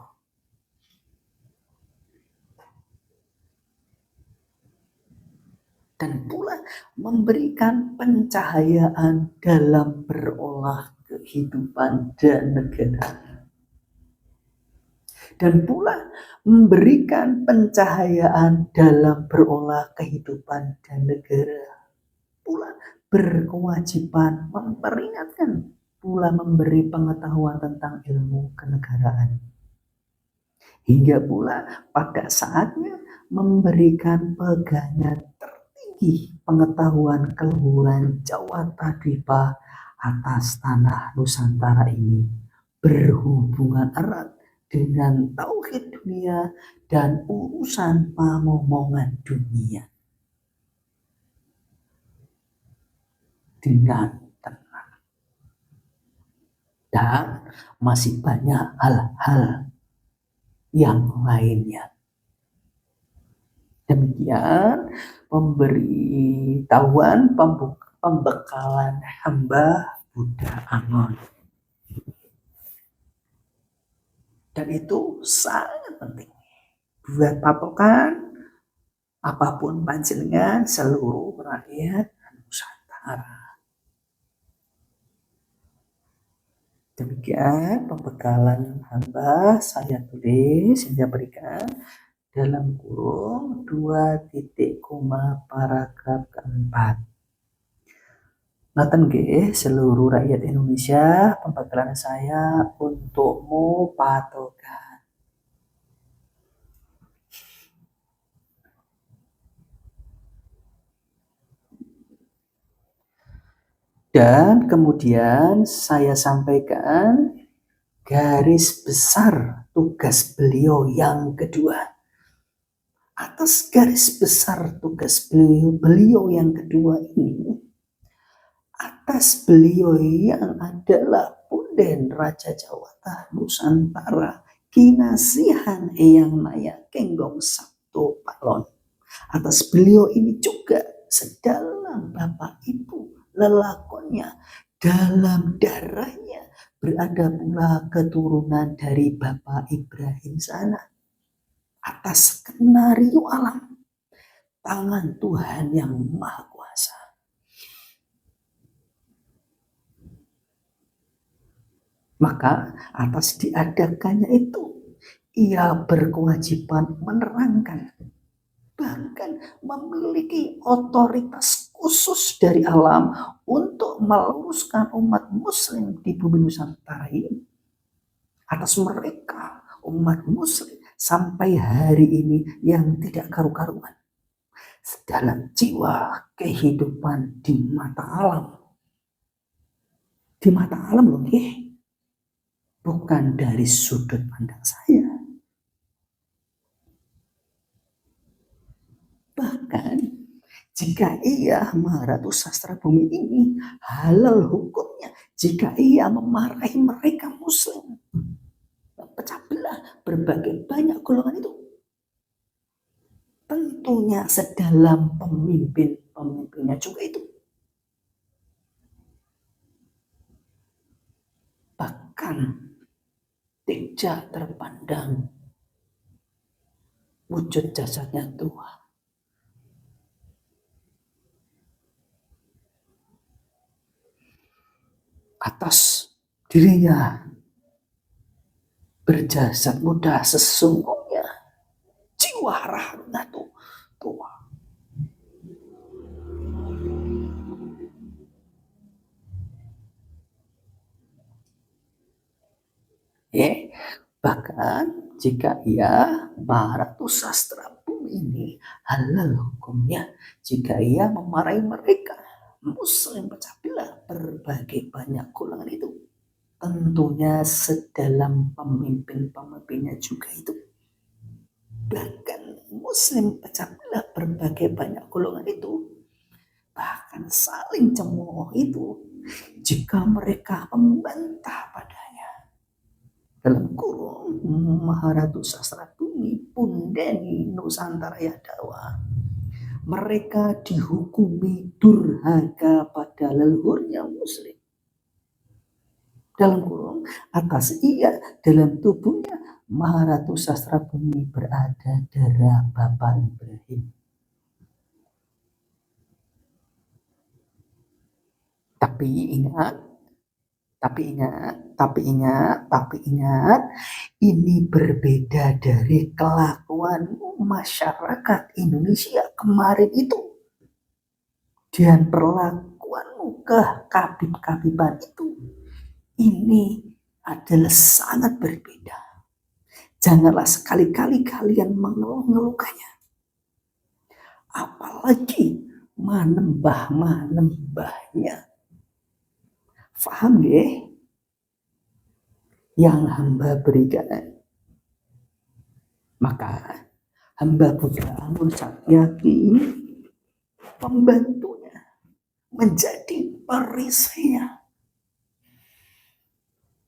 [SPEAKER 1] Dan pula memberikan pencahayaan dalam berolah kehidupan dan negara. dan pula memberikan pencahayaan dalam berolah kehidupan dan negara. Pula berkewajiban memperingatkan, pula memberi pengetahuan tentang ilmu kenegaraan. Hingga pula pada saatnya memberikan pegangan tertinggi pengetahuan keluhuran Jawa Tadipa atas tanah Nusantara ini berhubungan erat dengan tauhid dunia dan urusan pamomongan dunia dengan tenang. Dan masih banyak hal-hal yang lainnya. Demikian pemberitahuan pembekalan hamba Buddha Angon. Dan itu sangat penting buat patokan apapun panjenengan seluruh rakyat Nusantara. Demikian pembekalan hamba saya tulis, saya berikan dalam kurung 2 titik koma paragraf keempat. Ngaten nggih seluruh rakyat Indonesia, pembekalan saya untukmu patokan. Dan kemudian saya sampaikan garis besar tugas beliau yang kedua. Atas garis besar tugas beliau yang kedua ini, atas beliau yang adalah Punden Raja Jawata Nusantara Kinasihan Eyang Naya Kenggong Sabto Palon. Atas beliau ini juga sedalam Bapak Ibu lelakonnya, dalam darahnya berada pula keturunan dari Bapak Ibrahim sana. Atas skenario alam, tangan Tuhan yang Maha Kuasa. Maka atas diadakannya itu, ia berkewajiban menerangkan, bahkan memiliki otoritas khusus dari alam untuk meluruskan umat muslim di bumi Nusantara ini. Atas mereka, umat muslim sampai hari ini yang tidak karu-karuan dalam jiwa kehidupan di mata alam. Di mata alam loh, bukan dari sudut pandang saya. Bahkan jika ia Maharatu Sastra Bumi ini halal hukumnya, jika ia memarahi mereka muslim, pecah belah berbagai banyak golongan itu, tentunya sedalam pemimpinnya juga itu. Bahkan tidak terpandang wujud jasadnya Tuhan. Atas dirinya berjasad muda sesungguhnya jiwa rahmat Tuhan. Bahkan jika ia Maharatu Sastra Bumi ini halal hukumnya, jika ia memarahi mereka muslim pecah belah berbagai banyak golongan itu, tentunya sedalam pemimpinnya juga itu. Bahkan muslim pecah belah berbagai banyak golongan itu, bahkan saling cemooh itu, jika mereka membantah padanya. Dalam kurung Maharatu Sastra Bumi Pundeni Nusantara Yadawa, mereka dihukumi durhaka pada leluhurnya muslim. Dalam kurung atas ia dalam tubuhnya Maharatu Sastra Bumi berada darah Bapak Ibrahim. Tapi ingat, Tapi ingat, ini berbeda dari kelakuan masyarakat Indonesia kemarin itu dan perlakuanmu ke kabib-kabiban itu. Ini adalah sangat berbeda. Janganlah sekali-kali kalian mengeluh-ngeluhkannya. Apalagi menembah-menembahnya. Faham ya? Yang hamba berikan. Maka hamba Buddha Amun Satyaki membantunya menjadi perisainya.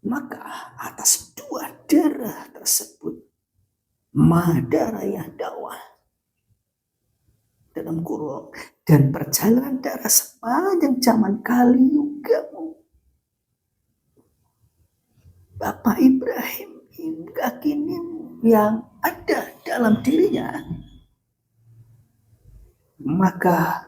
[SPEAKER 1] Maka atas dua darah tersebut, Madara Yadawa dalam kurung dan perjalanan darah sepanjang zaman Kali Yuga, Bapak Ibrahim hingga kini yang ada dalam dirinya, maka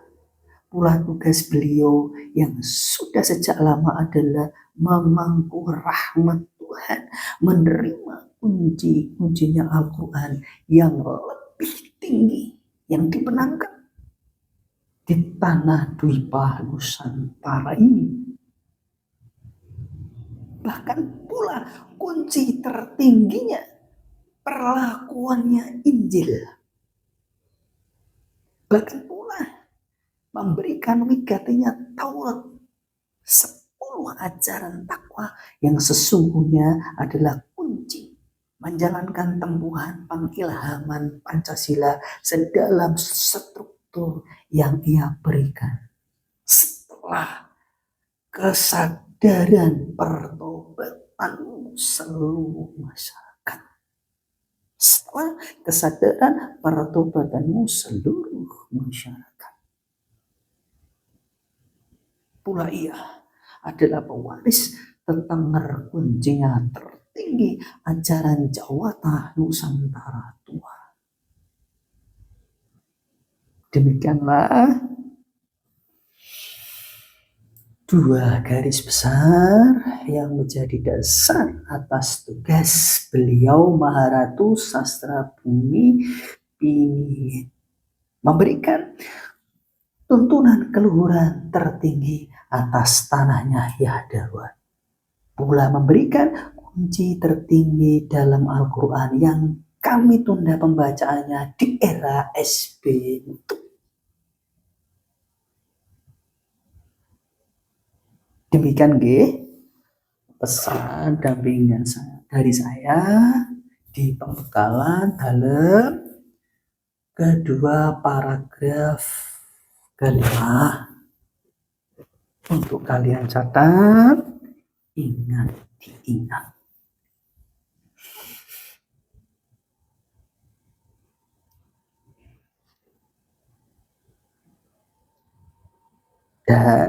[SPEAKER 1] pula tugas beliau yang sudah sejak lama adalah memangku rahmat Tuhan, menerima kunci-kuncinya Al-Quran yang lebih tinggi yang dimenangkan di tanah Dwipa Nusantara ini. Bahkan pula kunci tertingginya perlakuannya Injil. Bahkan pula memberikan wigatinya Taurat, 10 ajaran takwa yang sesungguhnya adalah kunci menjalankan tempuhan pengilhaman Pancasila sedalam struktur yang ia berikan. Setelah kesadaran pertobatan seluruh masyarakat. Setelah kesadaran pertobatanmu seluruh masyarakat. Pula ia adalah pewaris tentang kuncinya tertinggi ajaran Jawata Nusantara tua. Demikianlah dua garis besar yang menjadi dasar atas tugas beliau Maharatu Sastra Bumi Piningit, memberikan tuntunan keluhuran tertinggi atas tanahnya Yadawa, pula memberikan kunci tertinggi dalam Al-Quran yang kami tunda pembacaannya di era SBY itu. Demikian pesan dampingan dari saya di pembekalan dalam kedua paragraf kelima. Untuk kalian catat, diingat. Dan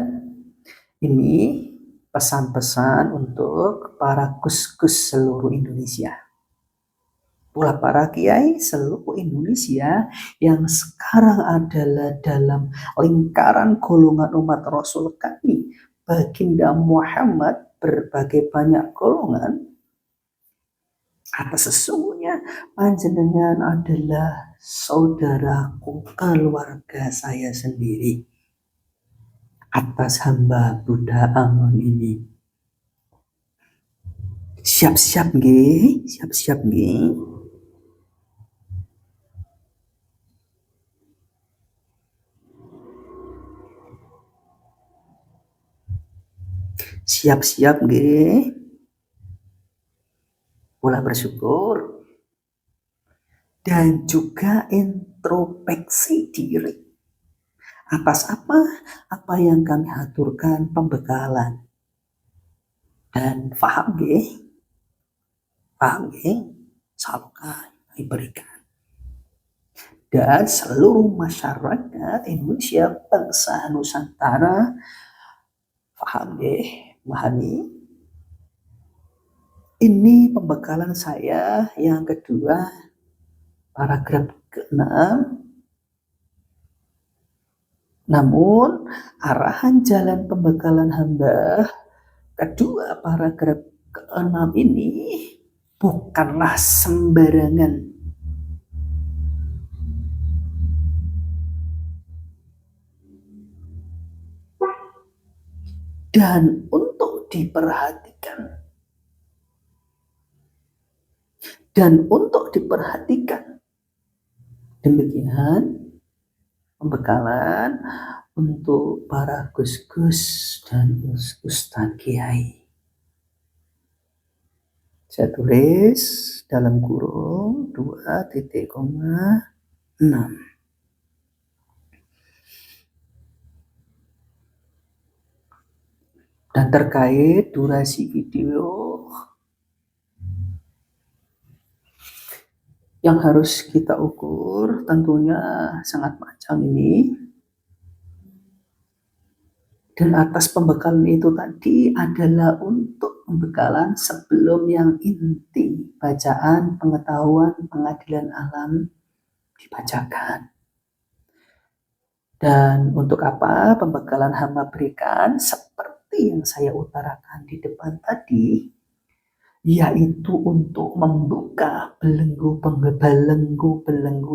[SPEAKER 1] ini pesan-pesan untuk para kus-kus seluruh Indonesia. Pula para kiai seluruh Indonesia yang sekarang adalah dalam lingkaran golongan umat Rasul kami, Baginda Muhammad, berbagai banyak golongan. Atas sesungguhnya panjenengan adalah saudaraku, keluarga saya sendiri. Atas hamba Buddha Amun ini. Siap-siap nggih, siap-siap nggih. Siap-siap nggih. Pula bersyukur dan juga introspeksi diri. Atas apa yang kami aturkan pembekalan. Dan paham nggih? Salahkah diberikan. Dan seluruh masyarakat Indonesia, bangsa Nusantara, paham nggih, memahami. Ini pembekalan saya yang kedua, paragraf ke-6. Namun, arahan jalan pembekalan hamba Kedua, paragraf ke-6 ini bukanlah sembarangan. Dan untuk diperhatikan. Demikian pembekalan untuk para gus-gus dan ustadz kiai. Saya tulis dalam kurung 2.6. Dan terkait durasi video yang harus kita ukur tentunya sangat panjang ini. Dan atas pembekalan itu tadi adalah untuk pembekalan sebelum yang inti, bacaan pengetahuan pengadilan alam dibacakan. Dan untuk apa pembekalan hamba berikan? Seperti yang saya utarakan di depan tadi, yaitu untuk membuka belenggu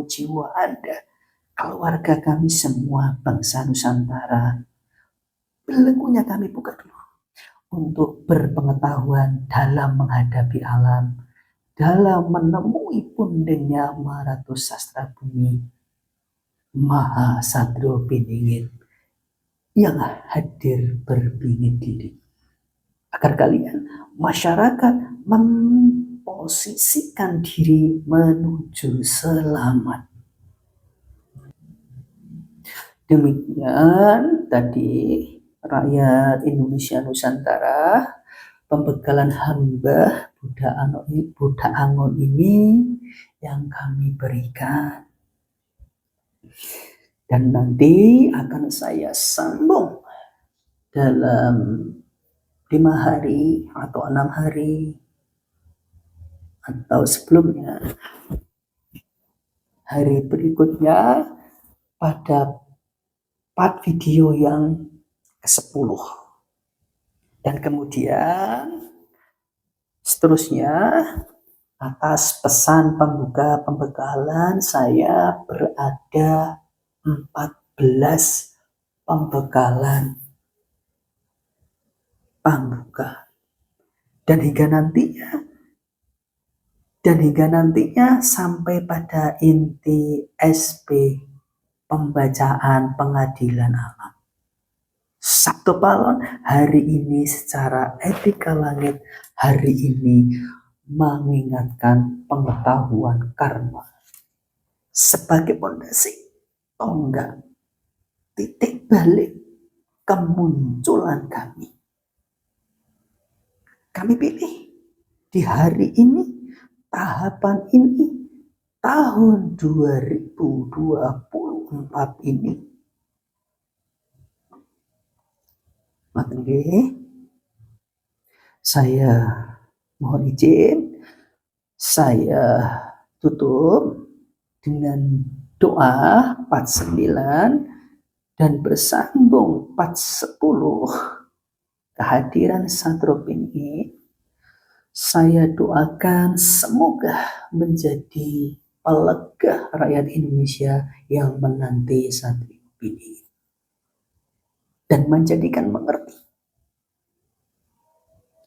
[SPEAKER 1] jiwa Anda, keluarga kami semua bangsa Nusantara. Belenggunya kami buka dulu untuk berpengetahuan dalam menghadapi alam, dalam menemui pundengnya Maratus Sastra Bumi Maha Satrio Piningit yang hadir berbingit diri, agar kalian masyarakat memposisikan diri menuju selamat. Demikian tadi rakyat Indonesia Nusantara, pembekalan hamba Buddha Angon ini yang kami berikan. Dan nanti akan saya sambung dalam 5 hari atau 6 hari atau sebelumnya, hari berikutnya pada part video yang ke-10. Dan kemudian seterusnya atas pesan pembuka pembekalan saya berada 14 pembekalan pembuka. Dan hingga nantinya sampai pada inti SP pembacaan pengadilan alam. Sabtu Palon hari ini secara etika langit hari ini mengingatkan pengetahuan karma sebagai pondasi tonggak titik balik kemunculan kami. Kami pilih di hari ini, tahapan ini, tahun 2024 ini. Makanya saya mohon izin, saya tutup dengan doa 49 dan bersambung 410 kehadiran Satrio Piningit. Saya doakan semoga menjadi pelegah rakyat Indonesia yang menanti Satrio Piningit dan menjadikan mengerti.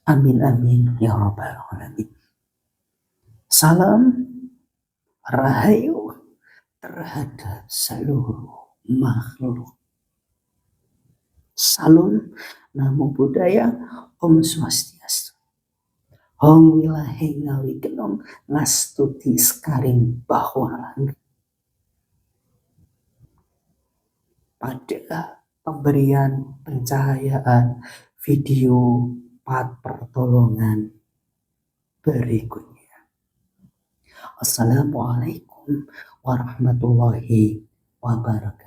[SPEAKER 1] Amin amin ya rabbal alamin. Salam rahayu terhadap seluruh makhluk. Salam namo buddhaya, Om Swastiastu. Hong wilahe ngawi genom ngastuti skaring bahwalan. Pada pemberian pencahayaan video part pertolongan berikutnya. Assalamualaikum warahmatullahi wabarakatuh.